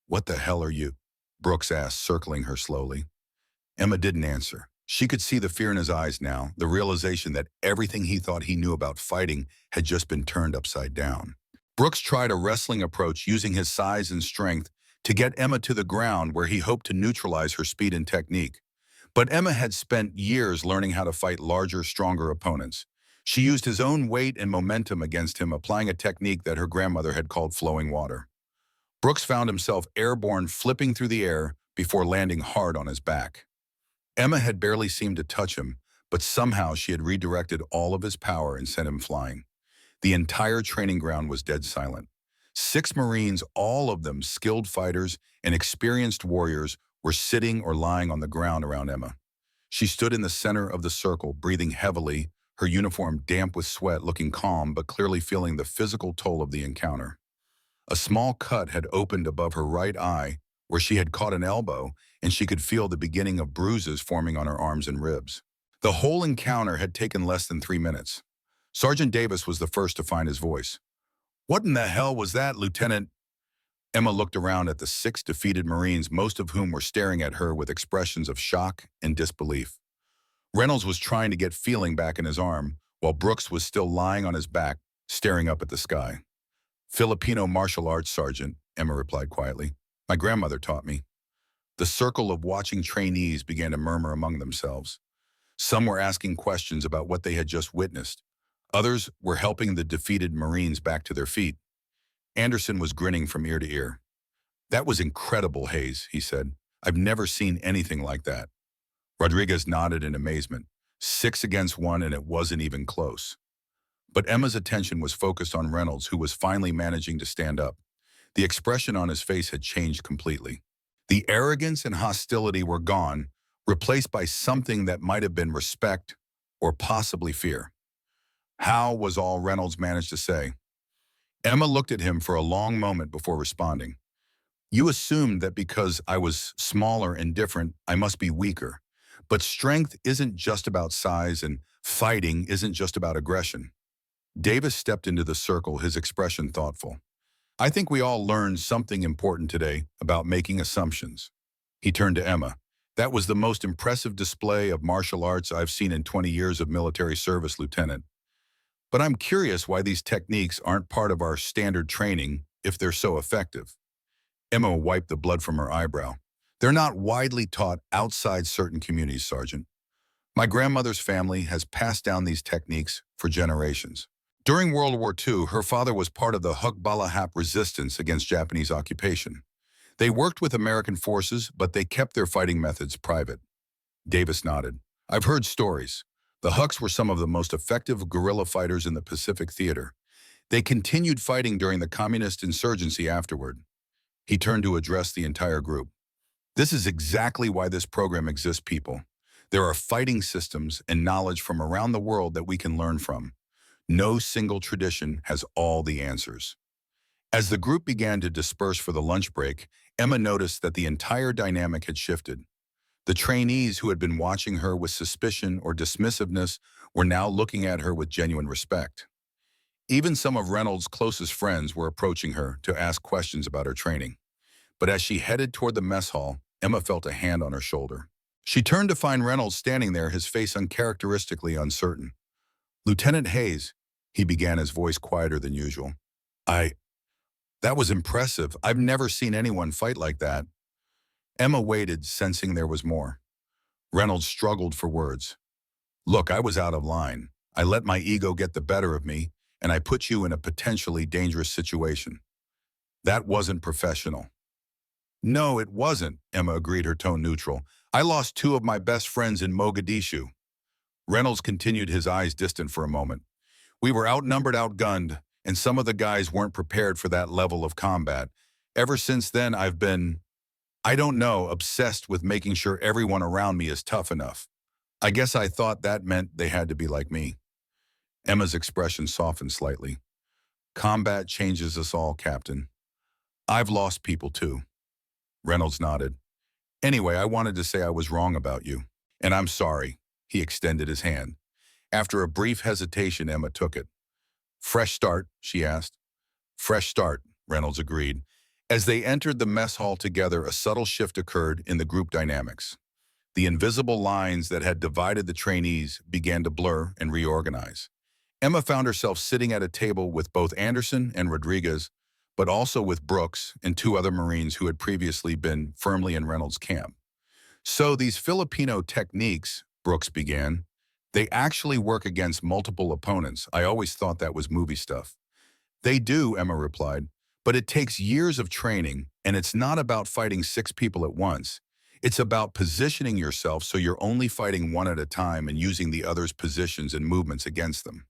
"What the hell are you?" Brooks asked, circling her slowly. Emma didn't answer. She could see the fear in his eyes now, the realization that everything he thought he knew about fighting had just been turned upside down. Brooks tried a wrestling approach, using his size and strength to get Emma to the ground, where he hoped to neutralize her speed and technique. But Emma had spent years learning how to fight larger, stronger opponents. She used his own weight and momentum against him, applying a technique that her grandmother had called flowing water. Brooks found himself airborne, flipping through the air before landing hard on his back. Emma had barely seemed to touch him, but somehow she had redirected all of his power and sent him flying. The entire training ground was dead silent. 6 Marines, all of them skilled fighters and experienced warriors, were sitting or lying on the ground around Emma. She stood in the center of the circle, breathing heavily, her uniform damp with sweat, looking calm but clearly feeling the physical toll of the encounter. A small cut had opened above her right eye, where she had caught an elbow, and she could feel the beginning of bruises forming on her arms and ribs. The whole encounter had taken less than 3 minutes. Sergeant Davis was the first to find his voice. "What in the hell was that, Lieutenant?" Emma looked around at the 6 defeated Marines, most of whom were staring at her with expressions of shock and disbelief. Reynolds was trying to get feeling back in his arm, while Brooks was still lying on his back, staring up at the sky. Filipino martial arts sergeant, Emma replied quietly. My grandmother taught me. The circle of watching trainees began to murmur among themselves. Some were asking questions about what they had just witnessed. Others were helping the defeated Marines back to their feet. Anderson was grinning from ear to ear. That was incredible, Hayes, he said. I've never seen anything like that. Rodriguez nodded in amazement. 6 against 1, and it wasn't even close. But Emma's attention was focused on Reynolds, who was finally managing to stand up. The expression on his face had changed completely. The arrogance and hostility were gone, replaced by something that might have been respect or possibly fear. How was all Reynolds managed to say? Emma looked at him for a long moment before responding. You assumed that because I was smaller and different, I must be weaker. But strength isn't just about size, and fighting isn't just about aggression. Davis stepped into the circle, his expression thoughtful. I think we all learned something important today about making assumptions. He turned to Emma. That was the most impressive display of martial arts I've seen in 20 years of military service, Lieutenant. But I'm curious why these techniques aren't part of our standard training if they're so effective. Emma wiped the blood from her eyebrow. They're not widely taught outside certain communities, Sergeant. My grandmother's family has passed down these techniques for generations. During World War II, her father was part of the Hukbalahap resistance against Japanese occupation. They worked with American forces, but they kept their fighting methods private. Davis nodded. I've heard stories. The Huks were some of the most effective guerrilla fighters in the Pacific Theater. They continued fighting during the communist insurgency afterward. He turned to address the entire group. This is exactly why this program exists, people. There are fighting systems and knowledge from around the world that we can learn from. No single tradition has all the answers. As the group began to disperse for the lunch break, Emma noticed that the entire dynamic had shifted. The trainees who had been watching her with suspicion or dismissiveness were now looking at her with genuine respect. Even some of Reynolds' closest friends were approaching her to ask questions about her training. But as she headed toward the mess hall, Emma felt a hand on her shoulder. She turned to find Reynolds standing there, his face uncharacteristically uncertain. Lieutenant Hayes, he began, his voice quieter than usual. That was impressive. I've never seen anyone fight like that. Emma waited, sensing there was more. Reynolds struggled for words. Look, I was out of line. I let my ego get the better of me, and I put you in a potentially dangerous situation. That wasn't professional. No, it wasn't, Emma agreed, her tone neutral. I lost 2 of my best friends in Mogadishu. Reynolds continued, his eyes distant for a moment. We were outnumbered, outgunned, and some of the guys weren't prepared for that level of combat. Ever since then, I've been, I don't know, obsessed with making sure everyone around me is tough enough. I guess I thought that meant they had to be like me. Emma's expression softened slightly. Combat changes us all, Captain. I've lost people too. Reynolds nodded. Anyway, I wanted to say I was wrong about you. And I'm sorry. He extended his hand. After a brief hesitation, Emma took it. Fresh start, she asked. Fresh start, Reynolds agreed. As they entered the mess hall together, a subtle shift occurred in the group dynamics. The invisible lines that had divided the trainees began to blur and reorganize. Emma found herself sitting at a table with both Anderson and Rodriguez, but also with Brooks and 2 other Marines who had previously been firmly in Reynolds' camp. So these Filipino techniques, Brooks began, they actually work against multiple opponents. I always thought that was movie stuff. They do, Emma replied, but it takes years of training, and it's not about fighting 6 people at once. It's about positioning yourself so you're only fighting one at a time and using the other's positions and movements against them.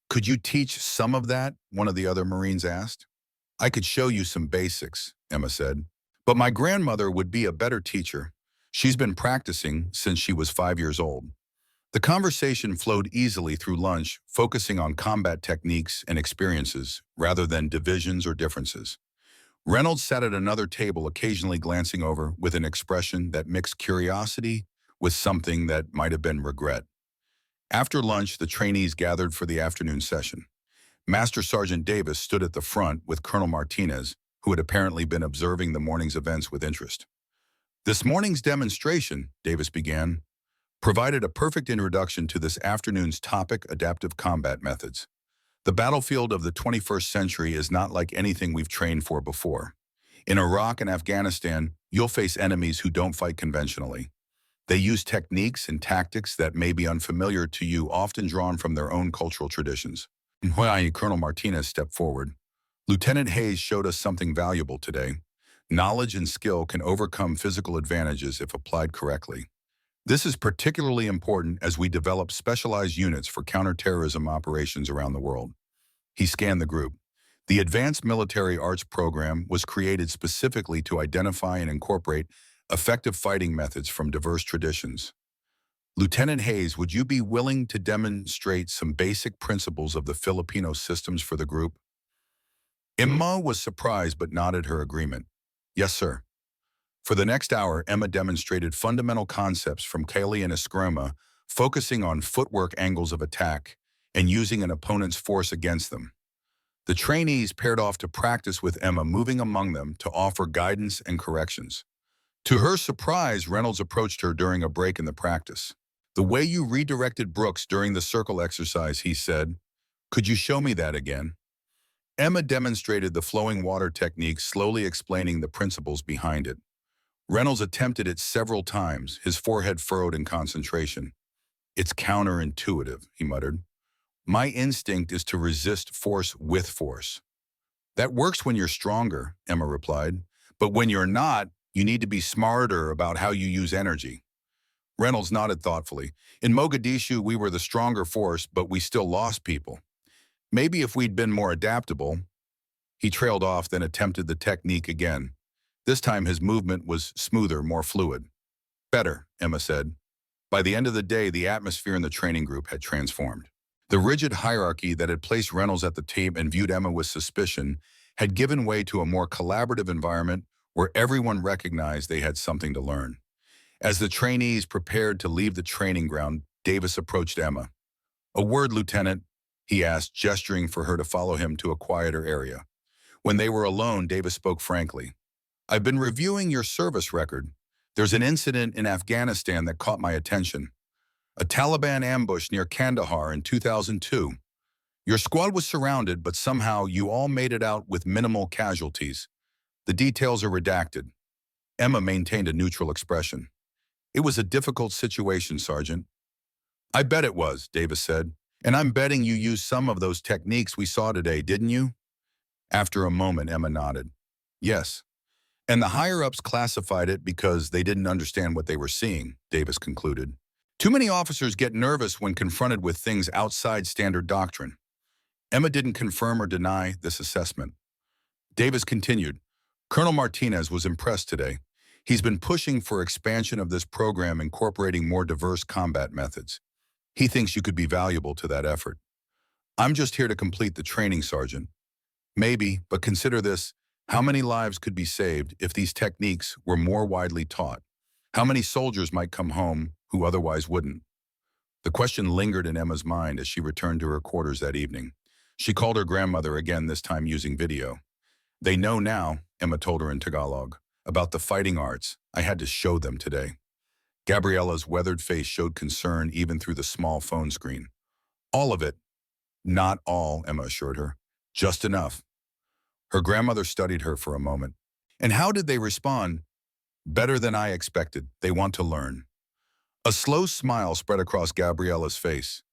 Could you teach some of that? One of the other Marines asked. I could show you some basics, Emma said. But my grandmother would be a better teacher. She's been practicing since she was 5 years old. The conversation flowed easily through lunch, focusing on combat techniques and experiences rather than divisions or differences. Reynolds sat at another table, occasionally glancing over with an expression that mixed curiosity with something that might have been regret. After lunch, the trainees gathered for the afternoon session. Master Sergeant Davis stood at the front with Colonel Martinez, who had apparently been observing the morning's events with interest. This morning's demonstration, Davis began, provided a perfect introduction to this afternoon's topic, adaptive combat methods. The battlefield of the 21st century is not like anything we've trained for before. In Iraq and Afghanistan, you'll face enemies who don't fight conventionally. They use techniques and tactics that may be unfamiliar to you, often drawn from their own cultural traditions. When Colonel Martinez stepped forward, Lieutenant Hayes showed us something valuable today. Knowledge and skill can overcome physical advantages if applied correctly. This is particularly important as we develop specialized units for counterterrorism operations around the world. He scanned the group. The Advanced Military Arts Program was created specifically to identify and incorporate effective fighting methods from diverse traditions. Lieutenant Hayes, would you be willing to demonstrate some basic principles of the Filipino systems for the group? Emma was surprised but nodded her agreement. Yes, sir. For the next hour, Emma demonstrated fundamental concepts from Kali and Eskrima, focusing on footwork angles of attack and using an opponent's force against them. The trainees paired off to practice with Emma, moving among them to offer guidance and corrections. To her surprise, Reynolds approached her during a break in the practice. The way you redirected Brooks during the circle exercise, he said. Could you show me that again? Emma demonstrated the flowing water technique, slowly explaining the principles behind it. Reynolds attempted it several times, his forehead furrowed in concentration. It's counterintuitive, he muttered. My instinct is to resist force with force. That works when you're stronger, Emma replied. But when you're not, you need to be smarter about how you use energy. Reynolds nodded thoughtfully. In Mogadishu, we were the stronger force, but we still lost people. Maybe if we'd been more adaptable. He trailed off, then attempted the technique again. This time his movement was smoother, more fluid. Better, Emma said. By the end of the day, the atmosphere in the training group had transformed. The rigid hierarchy that had placed Reynolds at the table and viewed Emma with suspicion had given way to a more collaborative environment where everyone recognized they had something to learn. As the trainees prepared to leave the training ground, Davis approached Emma. A word, Lieutenant, he asked, gesturing for her to follow him to a quieter area. When they were alone, Davis spoke frankly. I've been reviewing your service record. There's an incident in Afghanistan that caught my attention. A Taliban ambush near Kandahar in 2002. Your squad was surrounded, but somehow you all made it out with minimal casualties. The details are redacted. Emma maintained a neutral expression. It was a difficult situation, Sergeant. I bet it was, Davis said. And I'm betting you used some of those techniques we saw today, didn't you? After a moment, Emma nodded. Yes. And the higher-ups classified it because they didn't understand what they were seeing, Davis concluded. Too many officers get nervous when confronted with things outside standard doctrine. Emma didn't confirm or deny this assessment. Davis continued. Colonel Martinez was impressed today. He's been pushing for expansion of this program, incorporating more diverse combat methods. He thinks you could be valuable to that effort. I'm just here to complete the training, Sergeant. Maybe, but consider this. How many lives could be saved if these techniques were more widely taught? How many soldiers might come home who otherwise wouldn't? The question lingered in Emma's mind as she returned to her quarters that evening. She called her grandmother again, this time using video. They know now, Emma told her in Tagalog, about the fighting arts. I had to show them today. Gabriella's weathered face showed concern even through the small phone screen. All of it. Not all, Emma assured her. Just enough. Her grandmother studied her for a moment. And how did they respond? Better than I expected. They want to learn. A slow smile spread across Gabriella's face.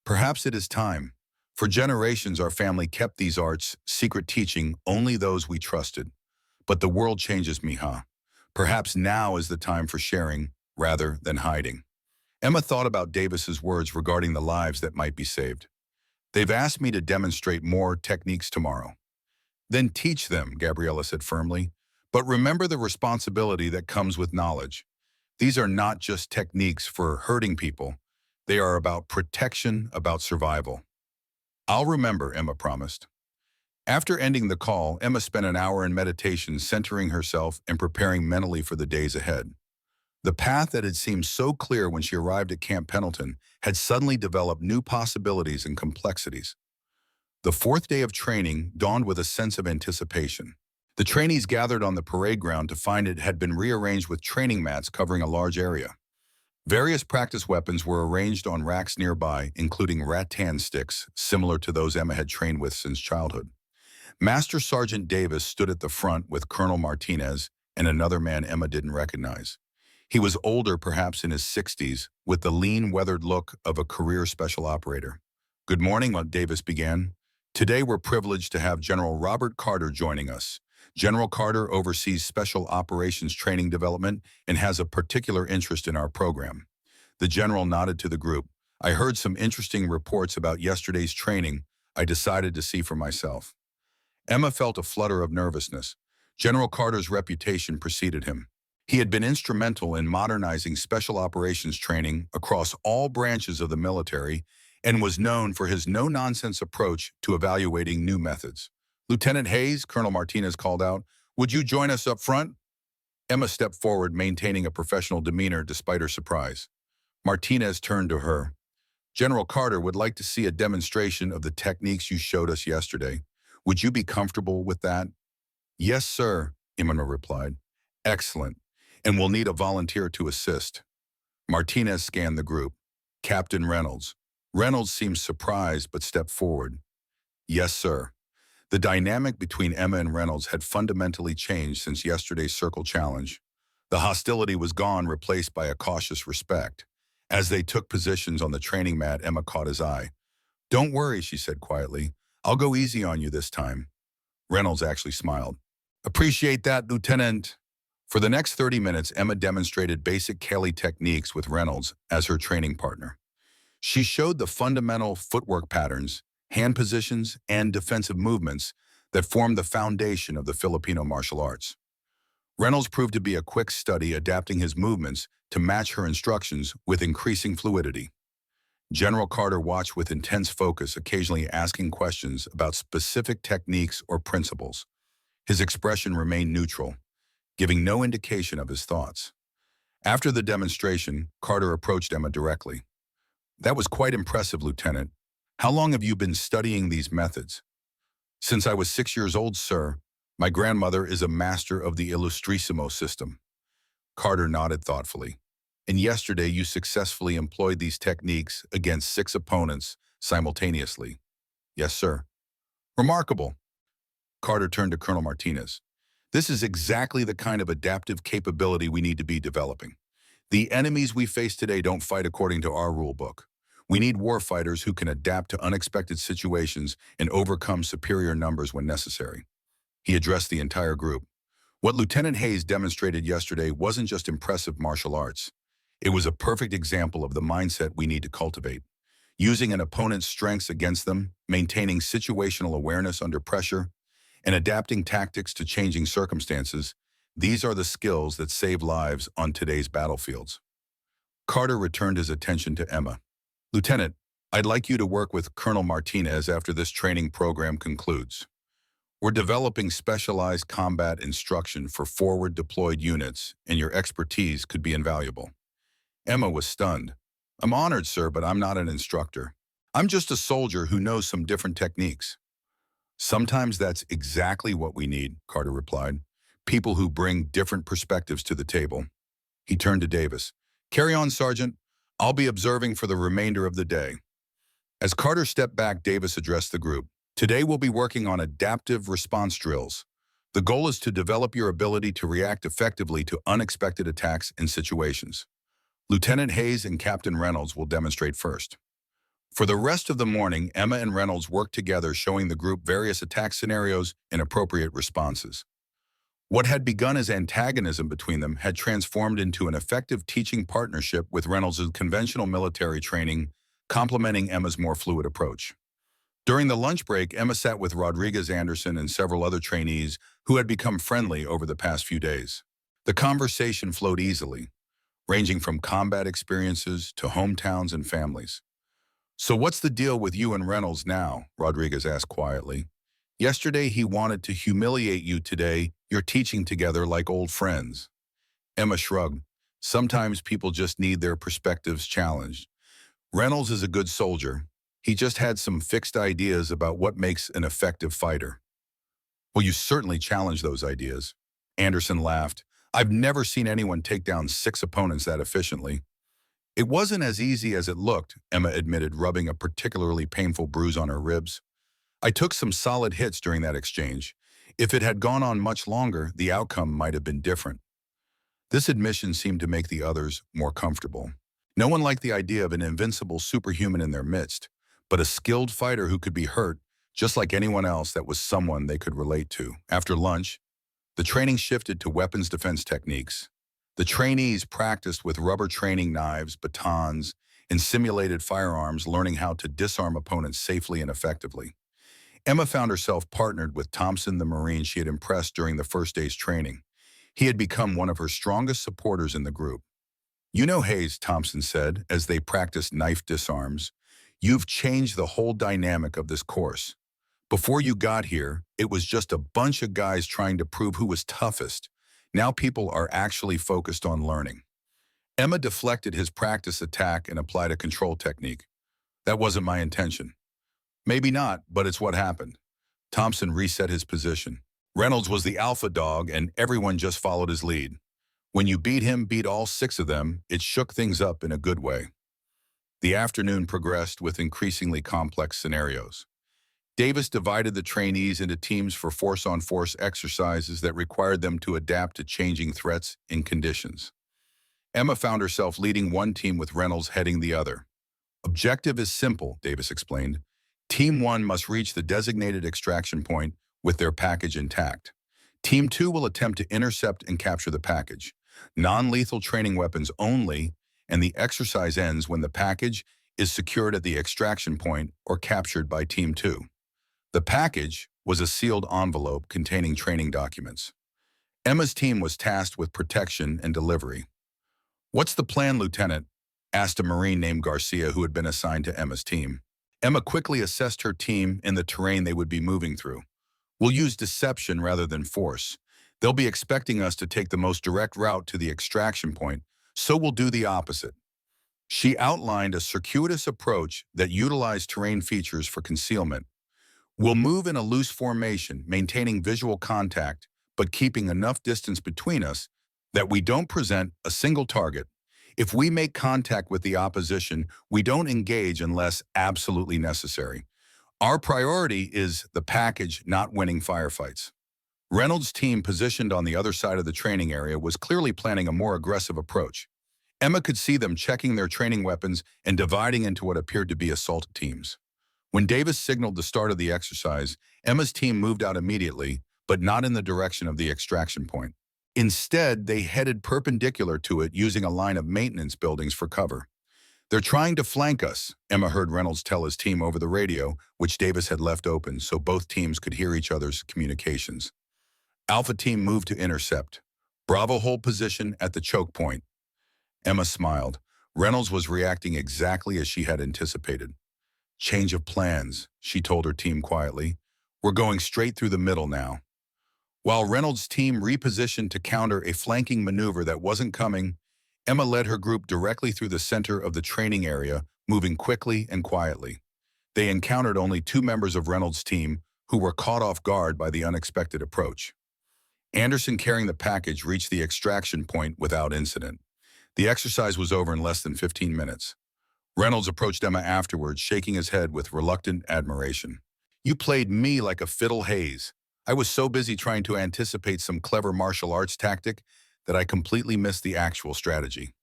Perhaps it is time. For generations, our family kept these arts, secret teaching, only those we trusted. But the world changes, Mija. Perhaps now is the time for sharing, rather than hiding. Emma thought about Davis's words regarding the lives that might be saved. They've asked me to demonstrate more techniques tomorrow. Then teach them, Gabriella said firmly. But remember the responsibility that comes with knowledge. These are not just techniques for hurting people. They are about protection, about survival. I'll remember, Emma promised. After ending the call, Emma spent an hour in meditation, centering herself and preparing mentally for the days ahead. The path that had seemed so clear when she arrived at Camp Pendleton had suddenly developed new possibilities and complexities. The fourth day of training dawned with a sense of anticipation. The trainees gathered on the parade ground to find it had been rearranged with training mats covering a large area. Various practice weapons were arranged on racks nearby, including rattan sticks, similar to those Emma had trained with since childhood. Master Sergeant Davis stood at the front with Colonel Martinez and another man Emma didn't recognize. He was older, perhaps in his 60s, with the lean, weathered look of a career special operator. "Good morning," Davis began. "Today we're privileged to have General Robert Carter joining us. General Carter oversees Special Operations Training Development and has a particular interest in our program." The general nodded to the group. "I heard some interesting reports about yesterday's training. I decided to see for myself." Emma felt a flutter of nervousness. General Carter's reputation preceded him. He had been instrumental in modernizing special operations training across all branches of the military and was known for his no-nonsense approach to evaluating new methods. "Lieutenant Hayes," Colonel Martinez called out, "would you join us up front?" Emma stepped forward, maintaining a professional demeanor despite her surprise. Martinez turned to her. "General Carter would like to see a demonstration of the techniques you showed us yesterday. Would you be comfortable with that?" "Yes, sir," Imana replied. "Excellent. And we'll need a volunteer to assist." Martinez scanned the group. "Captain Reynolds." Reynolds seemed surprised but stepped forward. "Yes, sir." The dynamic between Emma and Reynolds had fundamentally changed since yesterday's circle challenge. The hostility was gone, replaced by a cautious respect. As they took positions on the training mat, Emma caught his eye. "Don't worry," she said quietly. "I'll go easy on you this time." Reynolds actually smiled. "Appreciate that, Lieutenant." For the next 30 minutes, Emma demonstrated basic Kelly techniques with Reynolds as her training partner. She showed the fundamental footwork patterns, hand positions, and defensive movements that form the foundation of the Filipino martial arts. Reynolds proved to be a quick study, adapting his movements to match her instructions with increasing fluidity. General Carter watched with intense focus, occasionally asking questions about specific techniques or principles. His expression remained neutral, giving no indication of his thoughts. After the demonstration, Carter approached Emma directly. "That was quite impressive, Lieutenant. How long have you been studying these methods?" "Since I was 6 years old, sir. My grandmother is a master of the Illustrissimo system." Carter nodded thoughtfully. "And yesterday you successfully employed these techniques against 6 opponents simultaneously." "Yes, sir." "Remarkable." Carter turned to Colonel Martinez. "This is exactly the kind of adaptive capability we need to be developing. The enemies we face today don't fight according to our rule book. We need warfighters who can adapt to unexpected situations and overcome superior numbers when necessary." He addressed the entire group. What Lieutenant Hayes demonstrated yesterday wasn't just impressive martial arts. It was a perfect example of the mindset we need to cultivate. Using an opponent's strengths against them, maintaining situational awareness under pressure, and adapting tactics to changing circumstances, these are the skills that save lives on today's battlefields. Carter returned his attention to Emma. "Lieutenant, I'd like you to work with Colonel Martinez after this training program concludes. We're developing specialized combat instruction for forward deployed units, and your expertise could be invaluable." Emma was stunned. "I'm honored, sir, but I'm not an instructor. I'm just a soldier who knows some different techniques." "Sometimes that's exactly what we need," Carter replied. "People who bring different perspectives to the table." He turned to Davis. "Carry on, Sergeant. I'll be observing for the remainder of the day." As Carter stepped back, Davis addressed the group. "Today we'll be working on adaptive response drills. The goal is to develop your ability to react effectively to unexpected attacks and situations. Lieutenant Hayes and Captain Reynolds will demonstrate first." For the rest of the morning, Emma and Reynolds worked together, showing the group various attack scenarios and appropriate responses. What had begun as antagonism between them had transformed into an effective teaching partnership, with Reynolds' conventional military training complementing Emma's more fluid approach. During the lunch break, Emma sat with Rodriguez Anderson and several other trainees who had become friendly over the past few days. The conversation flowed easily, ranging from combat experiences to hometowns and families. "So what's the deal with you and Reynolds now?" Rodriguez asked quietly. "Yesterday he wanted to humiliate you. Today you're teaching together like old friends." Emma shrugged. "Sometimes people just need their perspectives challenged. Reynolds is a good soldier. He just had some fixed ideas about what makes an effective fighter." "Well, you certainly challenged those ideas." Anderson laughed. "I've never seen anyone take down 6 opponents that efficiently." It wasn't as easy as it looked, Emma admitted, rubbing a particularly painful bruise on her ribs. I took some solid hits during that exchange. If it had gone on much longer, the outcome might have been different. This admission seemed to make the others more comfortable. No one liked the idea of an invincible superhuman in their midst, but a skilled fighter who could be hurt, just like anyone else, that was someone they could relate to. After lunch, the training shifted to weapons defense techniques. The trainees practiced with rubber training knives, batons, and simulated firearms, learning how to disarm opponents safely and effectively. Emma found herself partnered with Thompson, the Marine she had impressed during the first day's training. He had become one of her strongest supporters in the group. "You know, Hayes," Thompson said as they practiced knife disarms, "you've changed the whole dynamic of this course. Before you got here, it was just a bunch of guys trying to prove who was toughest. Now people are actually focused on learning." Emma deflected his practice attack and applied a control technique. "That wasn't my intention." "Maybe not, but it's what happened." Thompson reset his position. "Reynolds was the alpha dog and everyone just followed his lead. When you beat all six of them, it shook things up in a good way." The afternoon progressed with increasingly complex scenarios. Davis divided the trainees into teams for force-on-force exercises that required them to adapt to changing threats and conditions. Emma found herself leading one team with Reynolds heading the other. "Objective is simple," Davis explained. "Team 1 must reach the designated extraction point with their package intact. Team 2 will attempt to intercept and capture the package. Non-lethal training weapons only, and the exercise ends when the package is secured at the extraction point or captured by Team 2. The package was a sealed envelope containing training documents. Emma's team was tasked with protection and delivery. "What's the plan, Lieutenant?" asked a Marine named Garcia who had been assigned to Emma's team. Emma quickly assessed her team and the terrain they would be moving through. "We'll use deception rather than force. They'll be expecting us to take the most direct route to the extraction point, so we'll do the opposite." She outlined a circuitous approach that utilized terrain features for concealment. "We'll move in a loose formation, maintaining visual contact, but keeping enough distance between us that we don't present a single target. If we make contact with the opposition, we don't engage unless absolutely necessary. Our priority is the package, not winning firefights." Reynolds' team, positioned on the other side of the training area, was clearly planning a more aggressive approach. Emma could see them checking their training weapons and dividing into what appeared to be assault teams. When Davis signaled the start of the exercise, Emma's team moved out immediately, but not in the direction of the extraction point. Instead, they headed perpendicular to it, using a line of maintenance buildings for cover. "They're trying to flank us," Emma heard Reynolds tell his team over the radio, which Davis had left open so both teams could hear each other's communications. "Alpha team moved to intercept. Bravo hold position at the choke point." Emma smiled. Reynolds was reacting exactly as she had anticipated. "Change of plans," she told her team quietly. "We're going straight through the middle now." While Reynolds' team repositioned to counter a flanking maneuver that wasn't coming, Emma led her group directly through the center of the training area, moving quickly and quietly. They encountered only two members of Reynolds' team, who were caught off guard by the unexpected approach. Anderson, carrying the package, reached the extraction point without incident. The exercise was over in less than 15 minutes. Reynolds approached Emma afterwards, shaking his head with reluctant admiration. "You played me like a fiddle, Hayes. I was so busy trying to anticipate some clever martial arts tactic that I completely missed the actual strategy."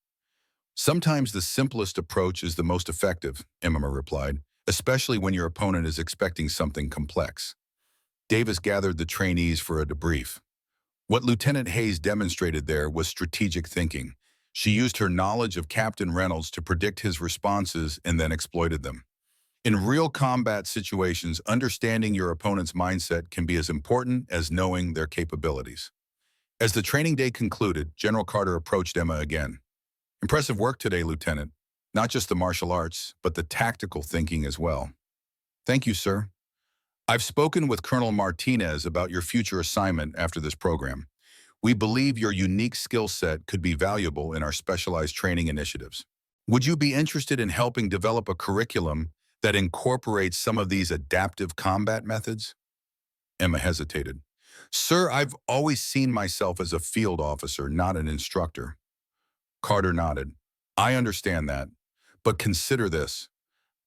"Sometimes the simplest approach is the most effective," Emma replied, "especially when your opponent is expecting something complex." Davis gathered the trainees for a debrief. What Lieutenant Hayes demonstrated there was strategic thinking. She used her knowledge of Captain Reynolds to predict his responses and then exploited them. In real combat situations, understanding your opponent's mindset can be as important as knowing their capabilities. As the training day concluded, General Carter approached Emma again. "Impressive work today, Lieutenant. Not just the martial arts, but the tactical thinking as well." "Thank you, sir. I've spoken with Colonel Martinez about your future assignment after this program. We believe your unique skill set could be valuable in our specialized training initiatives. Would you be interested in helping develop a curriculum that incorporates some of these adaptive combat methods?" Emma hesitated. "Sir, I've always seen myself as a field officer, not an instructor." Carter nodded. I understand that, but consider this.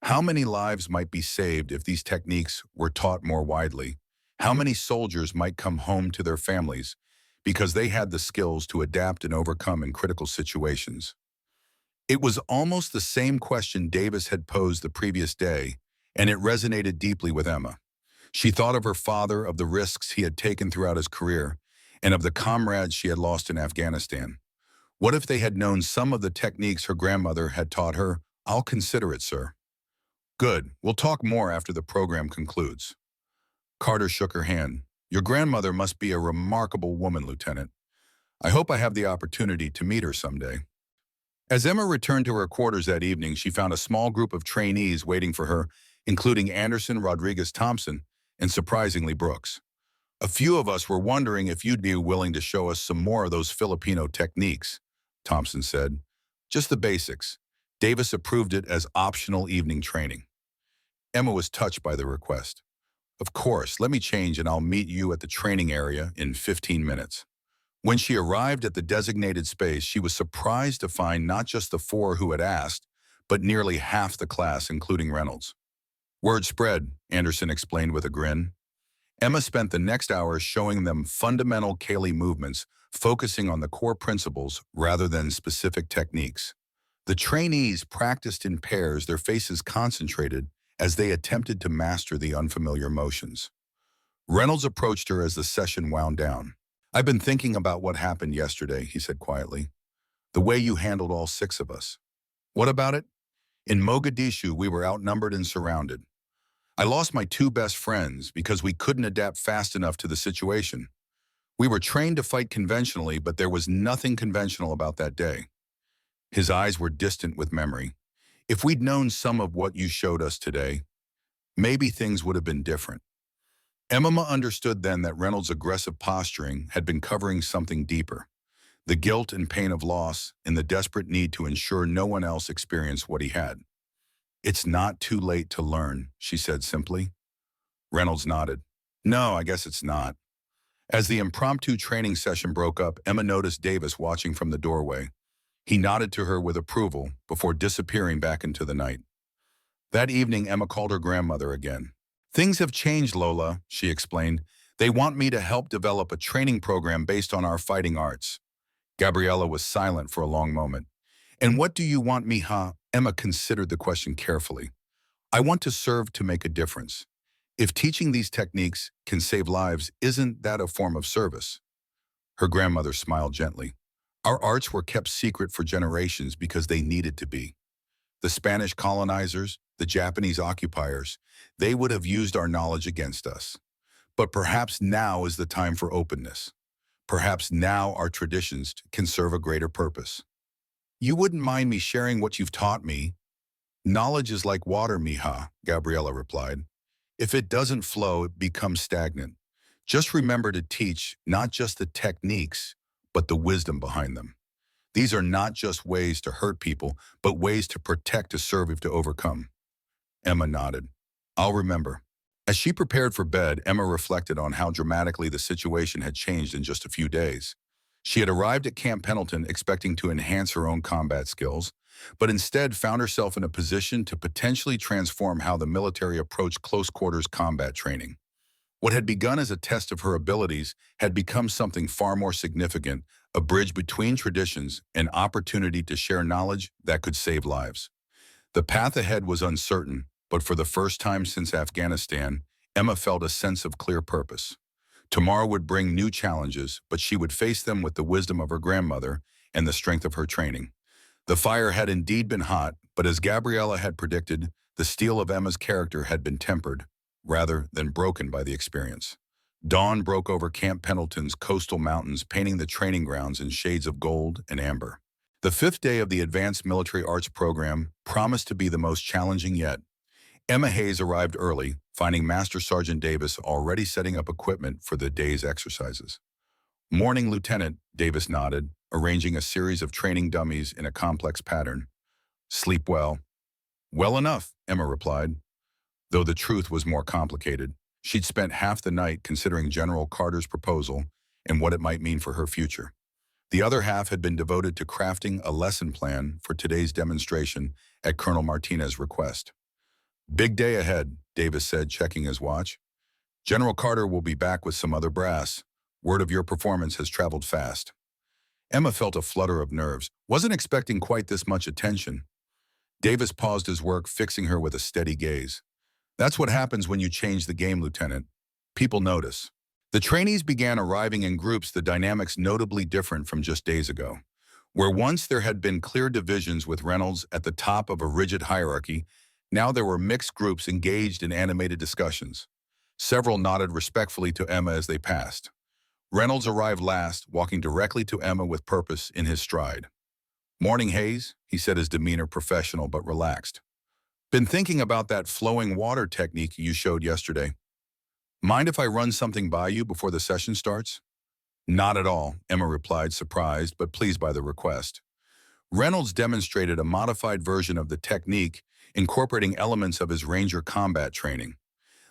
How many lives might be saved if these techniques were taught more widely? How many soldiers might come home to their families because they had the skills to adapt and overcome in critical situations? It was almost the same question Davis had posed the previous day, and it resonated deeply with Emma. She thought of her father, of the risks he had taken throughout his career, and of the comrades she had lost in Afghanistan. What if they had known some of the techniques her grandmother had taught her? I'll consider it, sir. Good. We'll talk more after the program concludes. Carter shook her hand. Your grandmother must be a remarkable woman, Lieutenant. I hope I have the opportunity to meet her someday. As Emma returned to her quarters that evening, she found a small group of trainees waiting for her, including Anderson, Rodriguez Thompson, and surprisingly Brooks. A few of us were wondering if you'd be willing to show us some more of those Filipino techniques, Thompson said. Just the basics. Davis approved it as optional evening training. Emma was touched by the request. Of course, let me change and I'll meet you at the training area in 15 minutes. When she arrived at the designated space, she was surprised to find not just the four who had asked, but nearly half the class, including Reynolds. Word spread, Anderson explained with a grin. Emma spent the next hour showing them fundamental Kali movements, focusing on the core principles rather than specific techniques. The trainees practiced in pairs, their faces concentrated as they attempted to master the unfamiliar motions. Reynolds approached her as the session wound down. I've been thinking about what happened yesterday, he said quietly. The way you handled all six of us. What about it? In Mogadishu, we were outnumbered and surrounded. I lost my two best friends because we couldn't adapt fast enough to the situation. We were trained to fight conventionally, but there was nothing conventional about that day. His eyes were distant with memory. If we'd known some of what you showed us today, maybe things would have been different. Emma understood then that Reynolds' aggressive posturing had been covering something deeper. The guilt and pain of loss and the desperate need to ensure no one else experienced what he had. It's not too late to learn, she said simply. Reynolds nodded. No, I guess it's not. As the impromptu training session broke up, Emma noticed Davis watching from the doorway. He nodded to her with approval before disappearing back into the night. That evening, Emma called her grandmother again. Things have changed, Lola, she explained. They want me to help develop a training program based on our fighting arts. Gabriella was silent for a long moment. And what do you want me, huh? Emma considered the question carefully. I want to serve to make a difference. If teaching these techniques can save lives, isn't that a form of service? Her grandmother smiled gently. Our arts were kept secret for generations because they needed to be. The Spanish colonizers, the Japanese occupiers, they would have used our knowledge against us. But perhaps now is the time for openness. Perhaps now our traditions can serve a greater purpose. You wouldn't mind me sharing what you've taught me? Knowledge is like water, mija, Gabriella replied. If it doesn't flow, it becomes stagnant. Just remember to teach not just the techniques, but the wisdom behind them. These are not just ways to hurt people, but ways to protect, to serve, to overcome. Emma nodded. I'll remember. As she prepared for bed, Emma reflected on how dramatically the situation had changed in just a few days. She had arrived at Camp Pendleton expecting to enhance her own combat skills, but instead found herself in a position to potentially transform how the military approached close-quarters combat training. What had begun as a test of her abilities had become something far more significant, a bridge between traditions, an opportunity to share knowledge that could save lives. The path ahead was uncertain, but for the first time since Afghanistan, Emma felt a sense of clear purpose. Tomorrow would bring new challenges, but she would face them with the wisdom of her grandmother and the strength of her training. The fire had indeed been hot, but as Gabriella had predicted, the steel of Emma's character had been tempered, rather than broken by the experience. Dawn broke over Camp Pendleton's coastal mountains, painting the training grounds in shades of gold and amber. The fifth day of the Advanced Military Arts program promised to be the most challenging yet. Emma Hayes arrived early, finding Master Sergeant Davis already setting up equipment for the day's exercises. Morning, Lieutenant, Davis nodded, arranging a series of training dummies in a complex pattern. Sleep well. Well enough, Emma replied, though the truth was more complicated. She'd spent half the night considering General Carter's proposal and what it might mean for her future. The other half had been devoted to crafting a lesson plan for today's demonstration at Colonel Martinez's request. "Big day ahead," Davis said, checking his watch. "General Carter will be back with some other brass. Word of your performance has traveled fast." Emma felt a flutter of nerves, wasn't expecting quite this much attention. Davis paused his work, fixing her with a steady gaze. "That's what happens when you change the game, Lieutenant. People notice." The trainees began arriving in groups, the dynamics notably different from just days ago. Where once there had been clear divisions with Reynolds at the top of a rigid hierarchy, now there were mixed groups engaged in animated discussions. Several nodded respectfully to Emma as they passed. Reynolds arrived last, walking directly to Emma with purpose in his stride. "Morning, Hayes," he said, his demeanor professional but relaxed. "Been thinking about that flowing water technique you showed yesterday. Mind if I run something by you before the session starts?" "Not at all," Emma replied, surprised but pleased by the request. Reynolds demonstrated a modified version of the technique, incorporating elements of his Ranger combat training.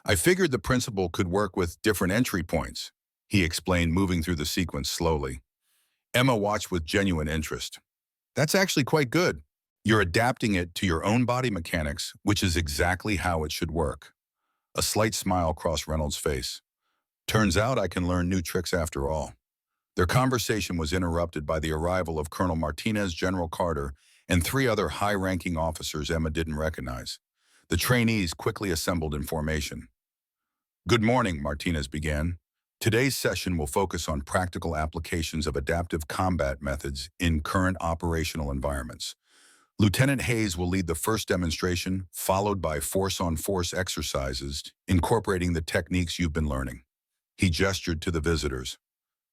"I figured the principle could work with different entry points," he explained, moving through the sequence slowly. Emma watched with genuine interest. "That's actually quite good. You're adapting it to your own body mechanics, which is exactly how it should work." A slight smile crossed Reynolds' face. "Turns out I can learn new tricks after all." Their conversation was interrupted by the arrival of Colonel Martinez, General Carter, and three other high-ranking officers Emma didn't recognize. The trainees quickly assembled in formation. "Good morning," Martinez began. "Today's session will focus on practical applications of adaptive combat methods in current operational environments. Lieutenant Hayes will lead the first demonstration, followed by force-on-force exercises, incorporating the techniques you've been learning." He gestured to the visitors.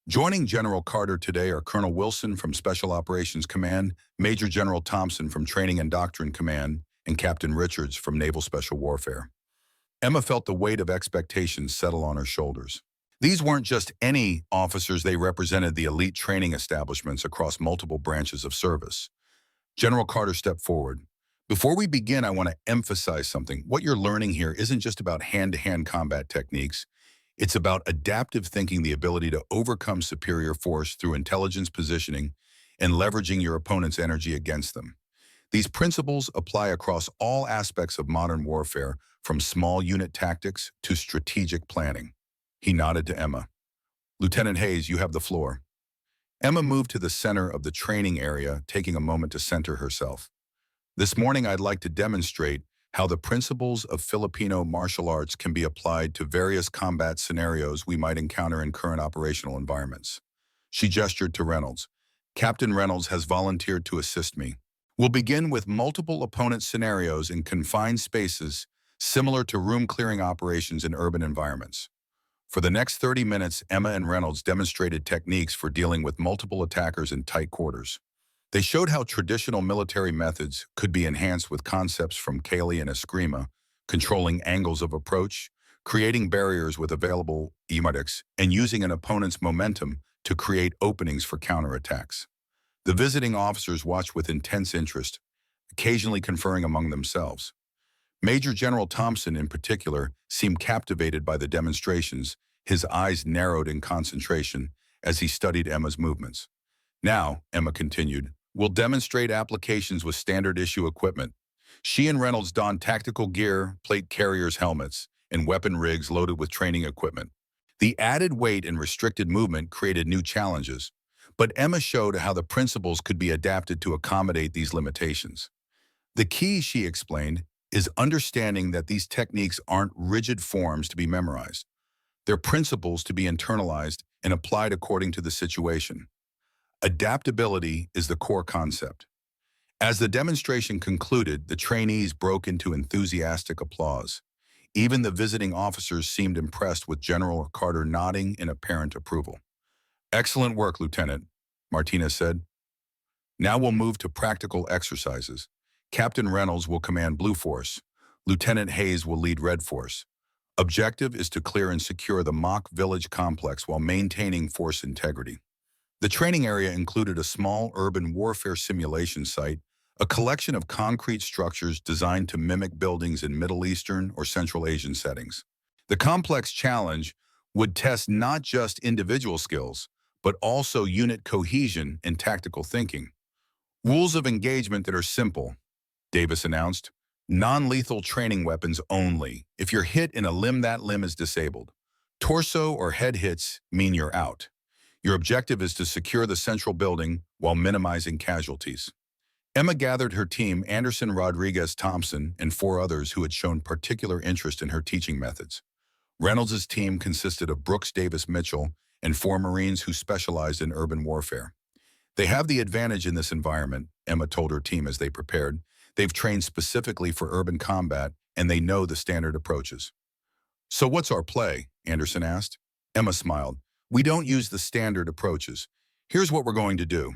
"Joining General Carter today are Colonel Wilson from Special Operations Command, Major General Thompson from Training and Doctrine Command, and Captain Richards from Naval Special Warfare." Emma felt the weight of expectations settle on her shoulders. These weren't just any officers, they represented the elite training establishments across multiple branches of service. General Carter stepped forward. "Before we begin, I want to emphasize something. What you're learning here isn't just about hand-to-hand combat techniques. It's about adaptive thinking, the ability to overcome superior force through intelligence positioning and leveraging your opponent's energy against them. These principles apply across all aspects of modern warfare, from small unit tactics to strategic planning." He nodded to Emma. "Lieutenant Hayes, you have the floor." Emma moved to the center of the training area, taking a moment to center herself. "This morning, I'd like to demonstrate how the principles of Filipino martial arts can be applied to various combat scenarios we might encounter in current operational environments." She gestured to Reynolds. "Captain Reynolds has volunteered to assist me. We'll begin with multiple opponent scenarios in confined spaces, similar to room-clearing operations in urban environments." For the next 30 minutes, Emma and Reynolds demonstrated techniques for dealing with multiple attackers in tight quarters. They showed how traditional military methods could be enhanced with concepts from Cayley and Eskrima, controlling angles of approach, creating barriers with available ematics, and using an opponent's momentum to create openings for counterattacks. The visiting officers watched with intense interest, occasionally conferring among themselves. Major General Thompson, in particular, seemed captivated by the demonstrations, his eyes narrowed in concentration as he studied Emma's movements. "Now," Emma continued, "we'll demonstrate applications with standard issue equipment." She and Reynolds donned tactical gear, plate carriers' helmets, and weapon rigs loaded with training equipment. The added weight and restricted movement created new challenges, but Emma showed how the principles could be adapted to accommodate these limitations. "The key," she explained, "is understanding that these techniques aren't rigid forms to be memorized. They're principles to be internalized and applied according to the situation. Adaptability is the core concept." As the demonstration concluded, the trainees broke into enthusiastic applause. Even the visiting officers seemed impressed, with General Carter nodding in apparent approval. "Excellent work, Lieutenant," Martinez said. "Now we'll move to practical exercises. Captain Reynolds will command Blue Force. Lieutenant Hayes will lead Red Force. Objective is to clear and secure the mock village complex while maintaining force integrity." The training area included a small urban warfare simulation site, a collection of concrete structures designed to mimic buildings in Middle Eastern or Central Asian settings. The complex challenge would test not just individual skills, but also unit cohesion and tactical thinking. Rules of engagement that are simple, Davis announced. Non-lethal training weapons only. If you're hit in a limb, that limb is disabled. Torso or head hits mean you're out. Your objective is to secure the central building while minimizing casualties. Emma gathered her team, Anderson Rodriguez Thompson, and 4 others who had shown particular interest in her teaching methods. Reynolds' team consisted of Brooks Davis Mitchell and 4 Marines who specialized in urban warfare. They have the advantage in this environment, Emma told her team as they prepared. They've trained specifically for urban combat, and they know the standard approaches. So what's our play? Anderson asked. Emma smiled. We don't use the standard approaches. Here's what we're going to do.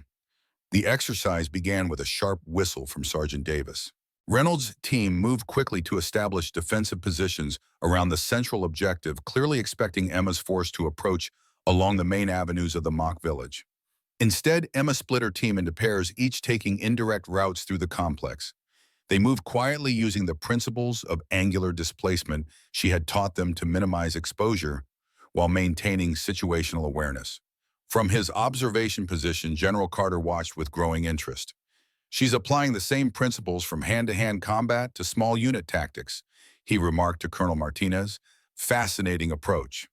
The exercise began with a sharp whistle from Sergeant Davis. Reynolds' team moved quickly to establish defensive positions around the central objective, clearly expecting Emma's force to approach along the main avenues of the mock village. Instead, Emma split her team into pairs, each taking indirect routes through the complex. They moved quietly using the principles of angular displacement she had taught them to minimize exposure while maintaining situational awareness. From his observation position, General Carter watched with growing interest. She's applying the same principles from hand-to-hand combat to small unit tactics, he remarked to Colonel Martinez. Fascinating approach.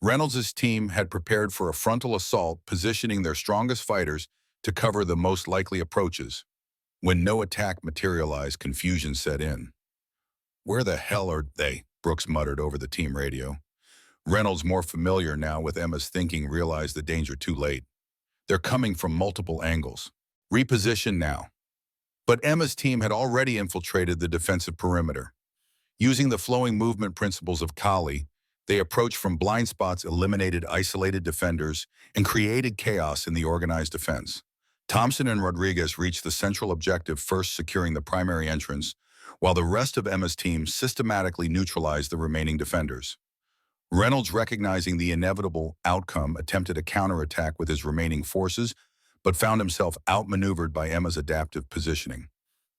Reynolds' team had prepared for a frontal assault, positioning their strongest fighters to cover the most likely approaches. When no attack materialized, confusion set in. Where the hell are they? Brooks muttered over the team radio. Reynolds, more familiar now with Emma's thinking, realized the danger too late. They're coming from multiple angles. Reposition now. But Emma's team had already infiltrated the defensive perimeter. Using the flowing movement principles of Kali, they approached from blind spots, eliminated isolated defenders, and created chaos in the organized defense. Thompson and Rodriguez reached the central objective, first securing the primary entrance, while the rest of Emma's team systematically neutralized the remaining defenders. Reynolds, recognizing the inevitable outcome, attempted a counterattack with his remaining forces, but found himself outmaneuvered by Emma's adaptive positioning.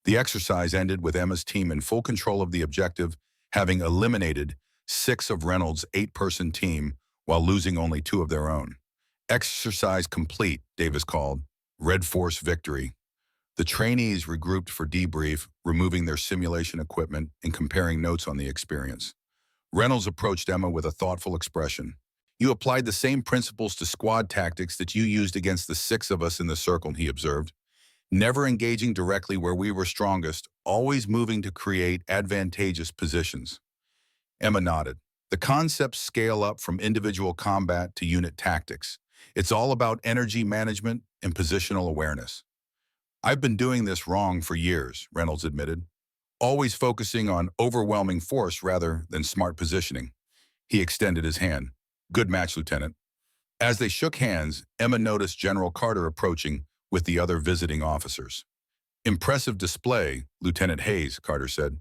The exercise ended with Emma's team in full control of the objective, having eliminated 6 of Reynolds' 8-person team while losing only 2 of their own. Exercise complete, Davis called. Red Force victory. The trainees regrouped for debrief, removing their simulation equipment and comparing notes on the experience. Reynolds approached Emma with a thoughtful expression. You applied the same principles to squad tactics that you used against the 6 of us in the circle, he observed. Never engaging directly where we were strongest, always moving to create advantageous positions. Emma nodded. The concepts scale up from individual combat to unit tactics. It's all about energy management and positional awareness. I've been doing this wrong for years, Reynolds admitted, always focusing on overwhelming force rather than smart positioning. He extended his hand. Good match, Lieutenant. As they shook hands, Emma noticed General Carter approaching with the other visiting officers. Impressive display, Lieutenant Hayes, Carter said.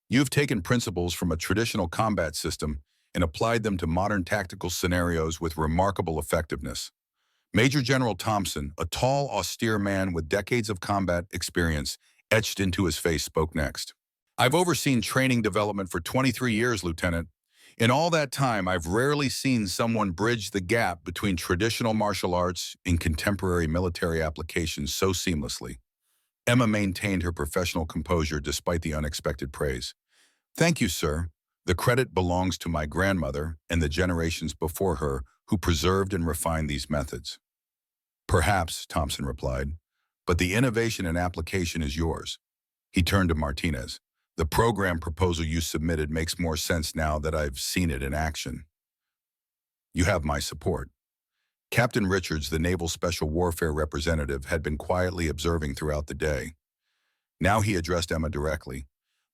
You've taken principles from a traditional combat system and applied them to modern tactical scenarios with remarkable effectiveness. Major General Thompson, a tall, austere man with decades of combat experience etched into his face, spoke next. I've overseen training development for 23 years, Lieutenant. In all that time, I've rarely seen someone bridge the gap between traditional martial arts and contemporary military applications so seamlessly. Emma maintained her professional composure despite the unexpected praise. Thank you, sir. The credit belongs to my grandmother and the generations before her who preserved and refined these methods. Perhaps, Thompson replied, but the innovation and application is yours. He turned to Martinez. The program proposal you submitted makes more sense now that I've seen it in action. You have my support. Captain Richards, the Naval Special Warfare representative, had been quietly observing throughout the day. Now he addressed Emma directly.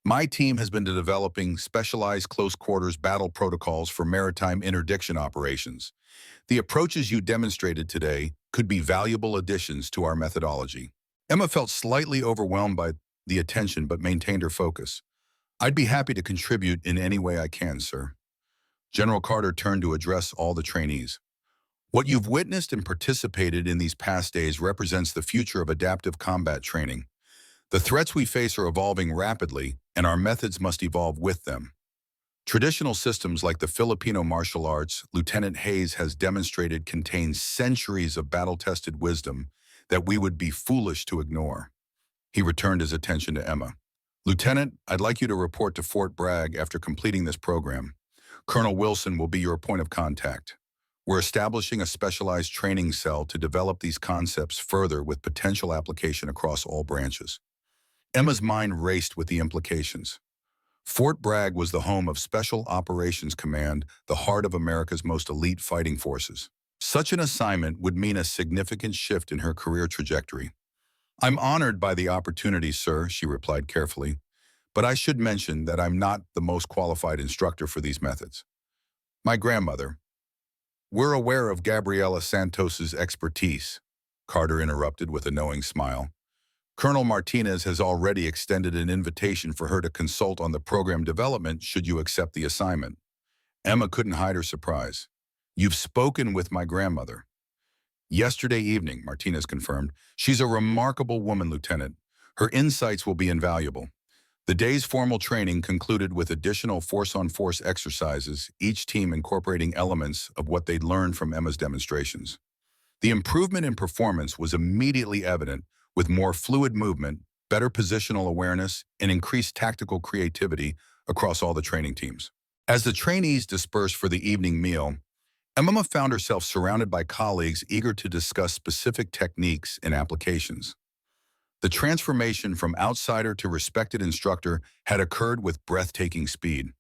My team has been developing specialized close-quarters battle protocols for maritime interdiction operations. The approaches you demonstrated today could be valuable additions to our methodology. Emma felt slightly overwhelmed by the attention but maintained her focus. I'd be happy to contribute in any way I can, sir. General Carter turned to address all the trainees. What you've witnessed and participated in these past days represents the future of adaptive combat training. The threats we face are evolving rapidly, and our methods must evolve with them. Traditional systems like the Filipino martial arts, Lieutenant Hayes has demonstrated contain centuries of battle-tested wisdom that we would be foolish to ignore. He returned his attention to Emma. Lieutenant, I'd like you to report to Fort Bragg after completing this program. Colonel Wilson will be your point of contact. We're establishing a specialized training cell to develop these concepts further with potential application across all branches. Emma's mind raced with the implications. Fort Bragg was the home of Special Operations Command, the heart of America's most elite fighting forces. Such an assignment would mean a significant shift in her career trajectory. I'm honored by the opportunity, sir, she replied carefully, but I should mention that I'm not the most qualified instructor for these methods. My grandmother. We're aware of Gabriela Santos's expertise, Carter interrupted with a knowing smile. Colonel Martinez has already extended an invitation for her to consult on the program development should you accept the assignment. Emma couldn't hide her surprise. You've spoken with my grandmother. Yesterday evening, Martinez confirmed. She's a remarkable woman, Lieutenant. Her insights will be invaluable. The day's formal training concluded with additional force-on-force exercises, each team incorporating elements of what they'd learned from Emma's demonstrations. The improvement in performance was immediately evident, with more fluid movement, better positional awareness, and increased tactical creativity across all the training teams. As the trainees dispersed for the evening meal, Emma found herself surrounded by colleagues eager to discuss specific techniques and applications. The transformation from outsider to respected instructor had occurred with breathtaking speed.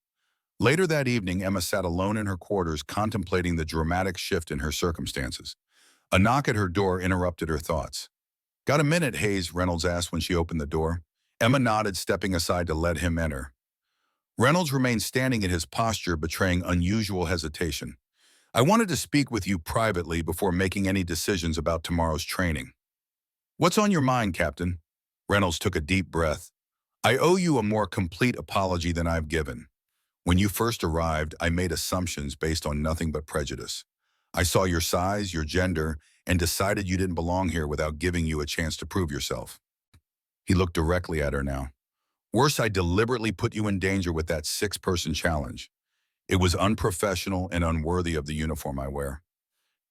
Later that evening, Emma sat alone in her quarters contemplating the dramatic shift in her circumstances. A knock at her door interrupted her thoughts. Got a minute, Hayes? Reynolds asked when she opened the door. Emma nodded, stepping aside to let him enter. Reynolds remained standing in his posture, betraying unusual hesitation. I wanted to speak with you privately before making any decisions about tomorrow's training. What's on your mind, Captain? Reynolds took a deep breath. I owe you a more complete apology than I've given. When you first arrived, I made assumptions based on nothing but prejudice. I saw your size, your gender, and decided you didn't belong here without giving you a chance to prove yourself. He looked directly at her now. Worse, I deliberately put you in danger with that 6-person challenge. It was unprofessional and unworthy of the uniform I wear.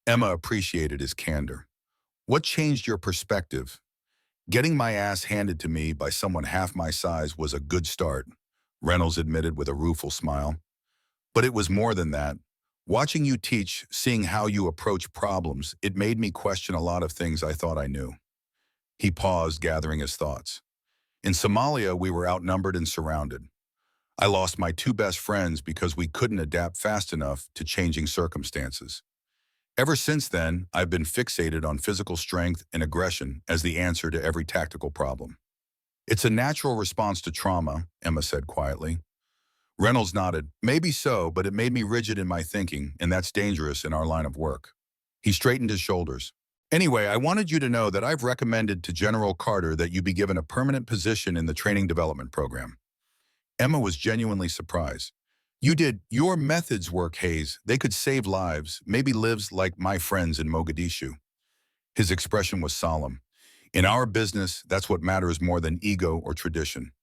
Emma appreciated his candor. What changed your perspective? Getting my ass handed to me by someone half my size was a good start, Reynolds admitted with a rueful smile. But it was more than that. Watching you teach, seeing how you approach problems, it made me question a lot of things I thought I knew. He paused, gathering his thoughts. In Somalia, we were outnumbered and surrounded. I lost my 2 best friends because we couldn't adapt fast enough to changing circumstances. Ever since then, I've been fixated on physical strength and aggression as the answer to every tactical problem. It's a natural response to trauma, Emma said quietly. Reynolds nodded. Maybe so, but it made me rigid in my thinking, and that's dangerous in our line of work. He straightened his shoulders. Anyway, I wanted you to know that I've recommended to General Carter that you be given a permanent position in the training development program. Emma was genuinely surprised. You did your methods work, Hayes. They could save lives, maybe lives like my friends in Mogadishu. His expression was solemn. In our business, that's what matters more than ego or tradition.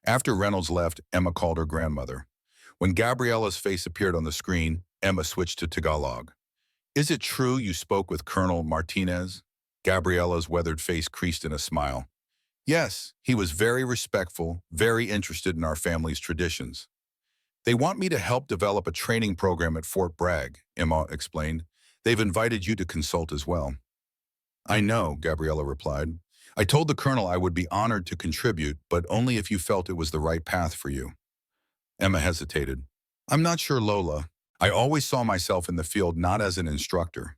After Reynolds left, Emma called her grandmother. When Gabriela's face appeared on the screen, Emma switched to Tagalog. Is it true you spoke with Colonel Martinez? Gabriela's weathered face creased in a smile. Yes, he was very respectful, very interested in our family's traditions. They want me to help develop a training program at Fort Bragg, Emma explained. They've invited you to consult as well. I know, Gabriela replied. I told the colonel I would be honored to contribute, but only if you felt it was the right path for you. Emma hesitated. I'm not sure, Lola. I always saw myself in the field not as an instructor.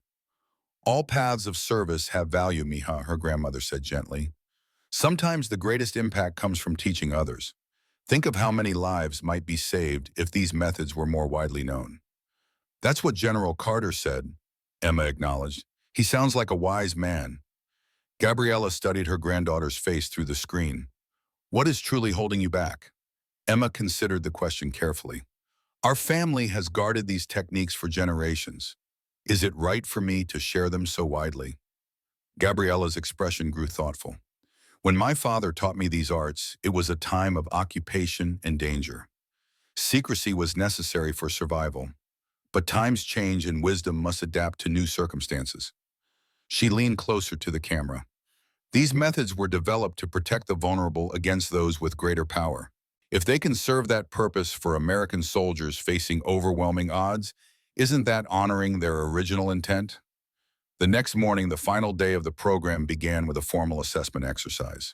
All paths of service have value, Mija, her grandmother said gently. Sometimes the greatest impact comes from teaching others. Think of how many lives might be saved if these methods were more widely known. That's what General Carter said, Emma acknowledged. He sounds like a wise man. Gabriela studied her granddaughter's face through the screen. What is truly holding you back? Emma considered the question carefully. Our family has guarded these techniques for generations. Is it right for me to share them so widely? Gabriela's expression grew thoughtful. When my father taught me these arts, it was a time of occupation and danger. Secrecy was necessary for survival, but times change and wisdom must adapt to new circumstances. She leaned closer to the camera. These methods were developed to protect the vulnerable against those with greater power. If they can serve that purpose for American soldiers facing overwhelming odds, isn't that honoring their original intent? The next morning, the final day of the program began with a formal assessment exercise.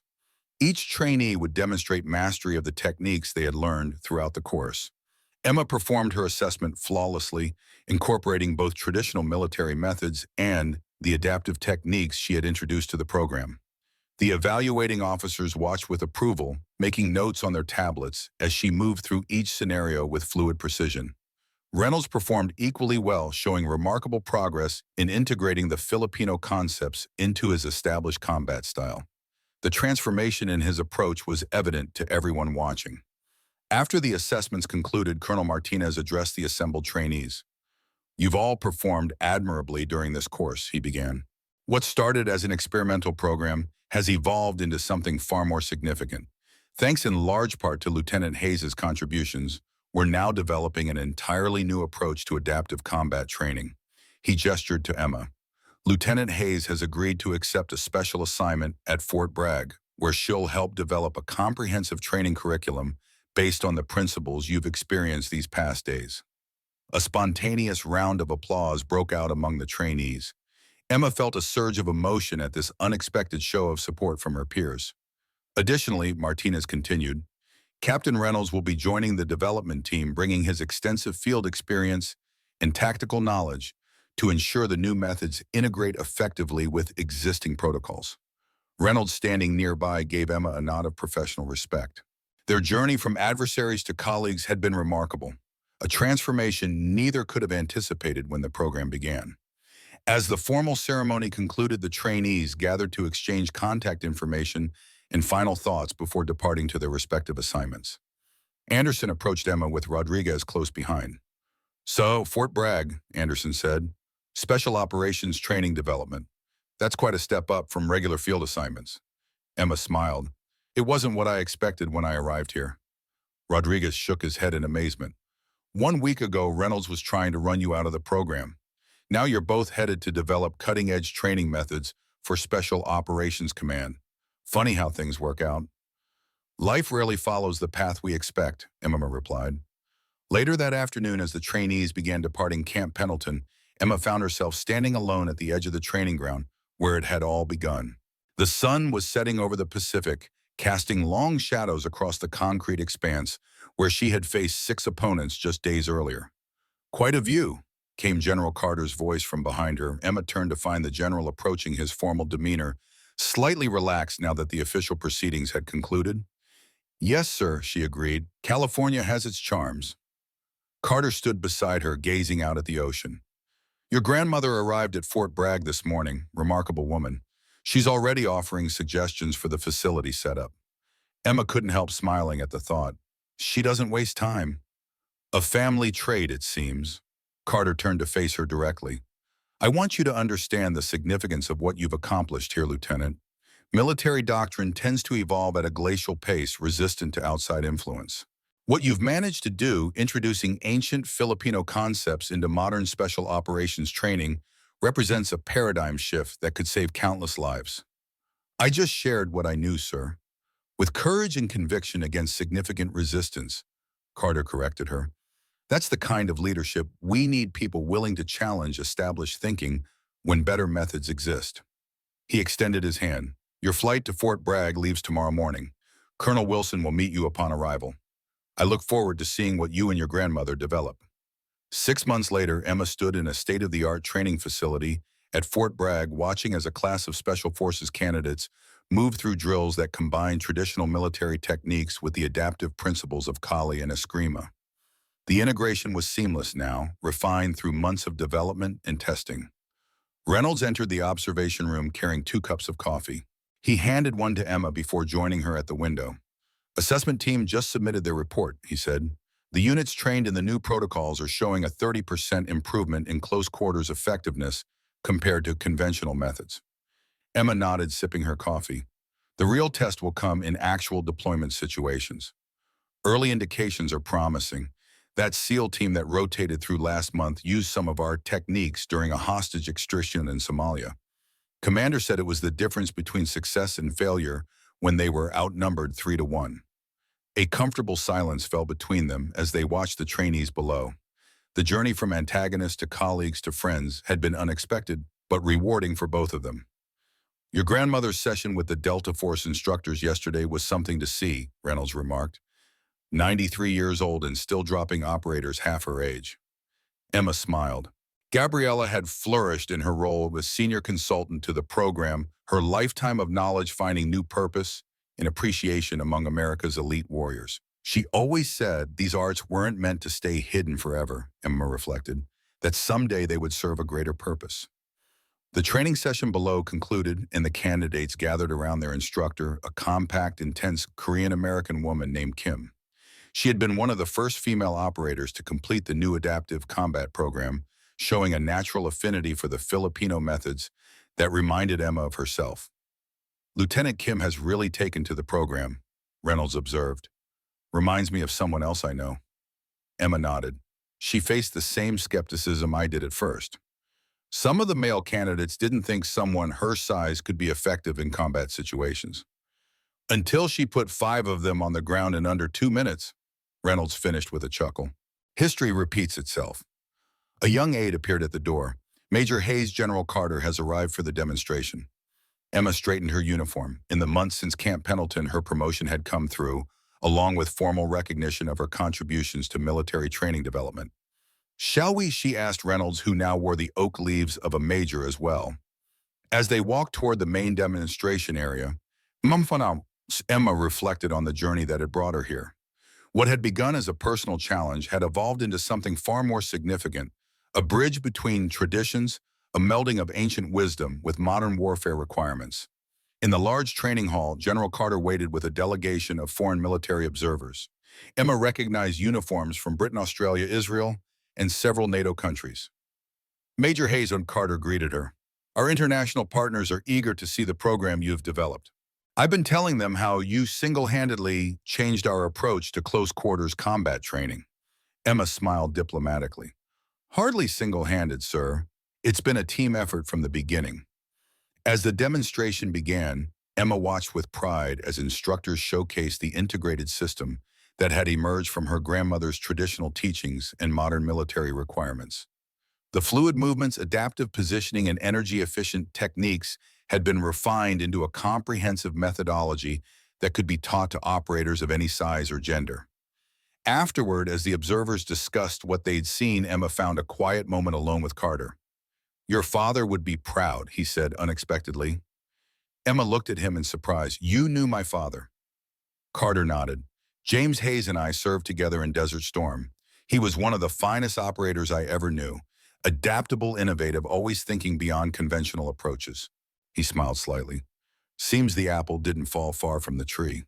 Each trainee would demonstrate mastery of the techniques they had learned throughout the course. Emma performed her assessment flawlessly, incorporating both traditional military methods and the adaptive techniques she had introduced to the program. The evaluating officers watched with approval, making notes on their tablets as she moved through each scenario with fluid precision. Reynolds performed equally well, showing remarkable progress in integrating the Filipino concepts into his established combat style. The transformation in his approach was evident to everyone watching. After the assessments concluded, Colonel Martinez addressed the assembled trainees. "You've all performed admirably during this course," he began. "What started as an experimental program has evolved into something far more significant. Thanks in large part to Lieutenant Hayes's contributions, we're now developing an entirely new approach to adaptive combat training." He gestured to Emma. "Lieutenant Hayes has agreed to accept a special assignment at Fort Bragg, where she'll help develop a comprehensive training curriculum based on the principles you've experienced these past days." A spontaneous round of applause broke out among the trainees. Emma felt a surge of emotion at this unexpected show of support from her peers. Additionally, Martinez continued, "Captain Reynolds will be joining the development team, bringing his extensive field experience and tactical knowledge to ensure the new methods integrate effectively with existing protocols." Reynolds, standing nearby, gave Emma a nod of professional respect. Their journey from adversaries to colleagues had been remarkable, a transformation neither could have anticipated when the program began. As the formal ceremony concluded, the trainees gathered to exchange contact information and final thoughts before departing to their respective assignments. Anderson approached Emma with Rodriguez close behind. "So, Fort Bragg," Anderson said. "Special Operations Training Development. That's quite a step up from regular field assignments." Emma smiled. "It wasn't what I expected when I arrived here." Rodriguez shook his head in amazement. "1 week ago, Reynolds was trying to run you out of the program. Now you're both headed to develop cutting-edge training methods for Special Operations Command. Funny how things work out." "Life rarely follows the path we expect," Emma replied. Later that afternoon, as the trainees began departing Camp Pendleton, Emma found herself standing alone at the edge of the training ground where it had all begun. The sun was setting over the Pacific, casting long shadows across the concrete expanse where she had faced 6 opponents just days earlier. "Quite a view," came General Carter's voice from behind her. Emma turned to find the general approaching, his formal demeanor slightly relaxed now that the official proceedings had concluded. "Yes, sir," she agreed. "California has its charms." Carter stood beside her, gazing out at the ocean. "Your grandmother arrived at Fort Bragg this morning, remarkable woman. She's already offering suggestions for the facility setup." Emma couldn't help smiling at the thought. She doesn't waste time. "A family trait, it seems." Carter turned to face her directly. "I want you to understand the significance of what you've accomplished here, Lieutenant. Military doctrine tends to evolve at a glacial pace, resistant to outside influence. What you've managed to do, introducing ancient Filipino concepts into modern special operations training, represents a paradigm shift that could save countless lives." "I just shared what I knew, sir." "With courage and conviction against significant resistance," Carter corrected her. "That's the kind of leadership we need, people willing to challenge established thinking when better methods exist." He extended his hand. "Your flight to Fort Bragg leaves tomorrow morning. Colonel Wilson will meet you upon arrival. I look forward to seeing what you and your grandmother develop." 6 months later, Emma stood in a state-of-the-art training facility at Fort Bragg, watching as a class of Special Forces candidates moved through drills that combined traditional military techniques with the adaptive principles of Kali and Eskrima. The integration was seamless now, refined through months of development and testing. Reynolds entered the observation room carrying 2 cups of coffee. He handed one to Emma before joining her at the window. "Assessment team just submitted their report," he said. "The units trained in the new protocols are showing a 30% improvement in close quarters effectiveness compared to conventional methods." Emma nodded, sipping her coffee. "The real test will come in actual deployment situations." Early indications are promising. That SEAL team that rotated through last month used some of our techniques during a hostage extradition in Somalia. Commander said it was the difference between success and failure when they were outnumbered 3-1. A comfortable silence fell between them as they watched the trainees below. The journey from antagonists to colleagues to friends had been unexpected, but rewarding for both of them. Your grandmother's session with the Delta Force instructors yesterday was something to see, Reynolds remarked. 93 years old and still dropping operators half her age. Emma smiled. Gabriella had flourished in her role as senior consultant to the program, her lifetime of knowledge finding new purpose and appreciation among America's elite warriors. She always said these arts weren't meant to stay hidden forever, Emma reflected, that someday they would serve a greater purpose. The training session below concluded and the candidates gathered around their instructor, a compact, intense Korean-American woman named Kim. She had been one of the first female operators to complete the new adaptive combat program, showing a natural affinity for the Filipino methods that reminded Emma of herself. Lieutenant Kim has really taken to the program, Reynolds observed. Reminds me of someone else I know. Emma nodded. She faced the same skepticism I did at first. Some of the male candidates didn't think someone her size could be effective in combat situations. Until she put 5 of them on the ground in under 2 minutes, Reynolds finished with a chuckle. History repeats itself. A young aide appeared at the door. Major Hayes General Carter has arrived for the demonstration. Emma straightened her uniform. In the months since Camp Pendleton, her promotion had come through, along with formal recognition of her contributions to military training development. Shall we? She asked Reynolds, who now wore the oak leaves of a major as well. As they walked toward the main demonstration area, Emma reflected on the journey that had brought her here. What had begun as a personal challenge had evolved into something far more significant, a bridge between traditions, a melding of ancient wisdom with modern warfare requirements. In the large training hall, General Carter waited with a delegation of foreign military observers. Emma recognized uniforms from Britain, Australia, Israel, and several NATO countries. Major Hayes and Carter greeted her. Our international partners are eager to see the program you've developed. I've been telling them how you single-handedly changed our approach to close-quarters combat training. Emma smiled diplomatically. Hardly single-handed, sir. It's been a team effort from the beginning. As the demonstration began, Emma watched with pride as instructors showcased the integrated system that had emerged from her grandmother's traditional teachings and modern military requirements. The fluid movements, adaptive positioning, and energy-efficient techniques had been refined into a comprehensive methodology that could be taught to operators of any size or gender. Afterward, as the observers discussed what they'd seen, Emma found a quiet moment alone with Carter. Your father would be proud, he said unexpectedly. Emma looked at him in surprise. You knew my father? Carter nodded. James Hayes and I served together in Desert Storm. He was one of the finest operators I ever knew. Adaptable, innovative, always thinking beyond conventional approaches. He smiled slightly. Seems the apple didn't fall far from the tree.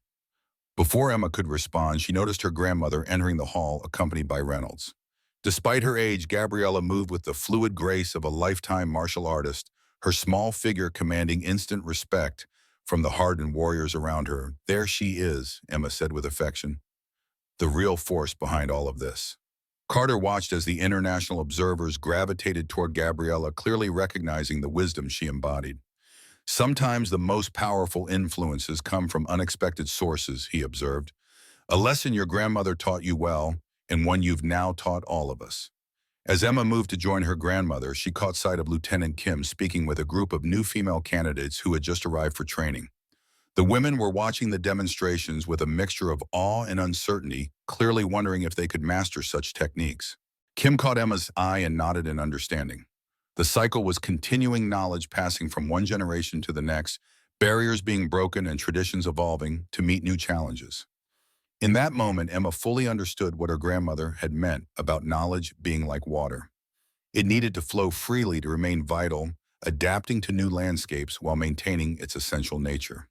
Before Emma could respond, she noticed her grandmother entering the hall, accompanied by Reynolds. Despite her age, Gabriella moved with the fluid grace of a lifetime martial artist, her small figure commanding instant respect from the hardened warriors around her. There she is, Emma said with affection. The real force behind all of this. Carter watched as the international observers gravitated toward Gabriella, clearly recognizing the wisdom she embodied. Sometimes the most powerful influences come from unexpected sources, he observed. A lesson your grandmother taught you well, and one you've now taught all of us. As Emma moved to join her grandmother, she caught sight of Lieutenant Kim speaking with a group of new female candidates who had just arrived for training. The women were watching the demonstrations with a mixture of awe and uncertainty, clearly wondering if they could master such techniques. Kim caught Emma's eye and nodded in understanding. The cycle was continuing, knowledge passing from one generation to the next, barriers being broken and traditions evolving to meet new challenges. In that moment, Emma fully understood what her grandmother had meant about knowledge being like water. It needed to flow freely to remain vital, adapting to new landscapes while maintaining its essential nature.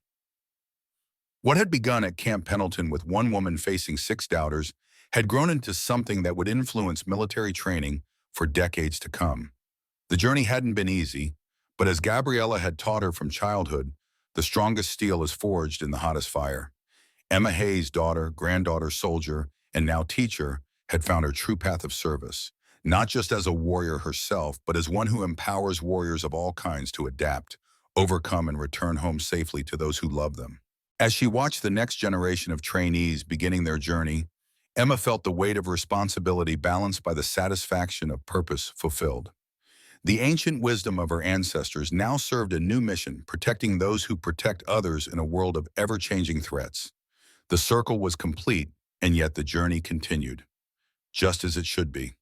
What had begun at Camp Pendleton with one woman facing 6 doubters had grown into something that would influence military training for decades to come. The journey hadn't been easy, but as Gabriella had taught her from childhood, the strongest steel is forged in the hottest fire. Emma Hayes' daughter, granddaughter, soldier, and now teacher, had found her true path of service, not just as a warrior herself, but as one who empowers warriors of all kinds to adapt, overcome, and return home safely to those who love them. As she watched the next generation of trainees beginning their journey, Emma felt the weight of responsibility balanced by the satisfaction of purpose fulfilled. The ancient wisdom of her ancestors now served a new mission, protecting those who protect others in a world of ever-changing threats. The circle was complete, and yet the journey continued, just as it should be.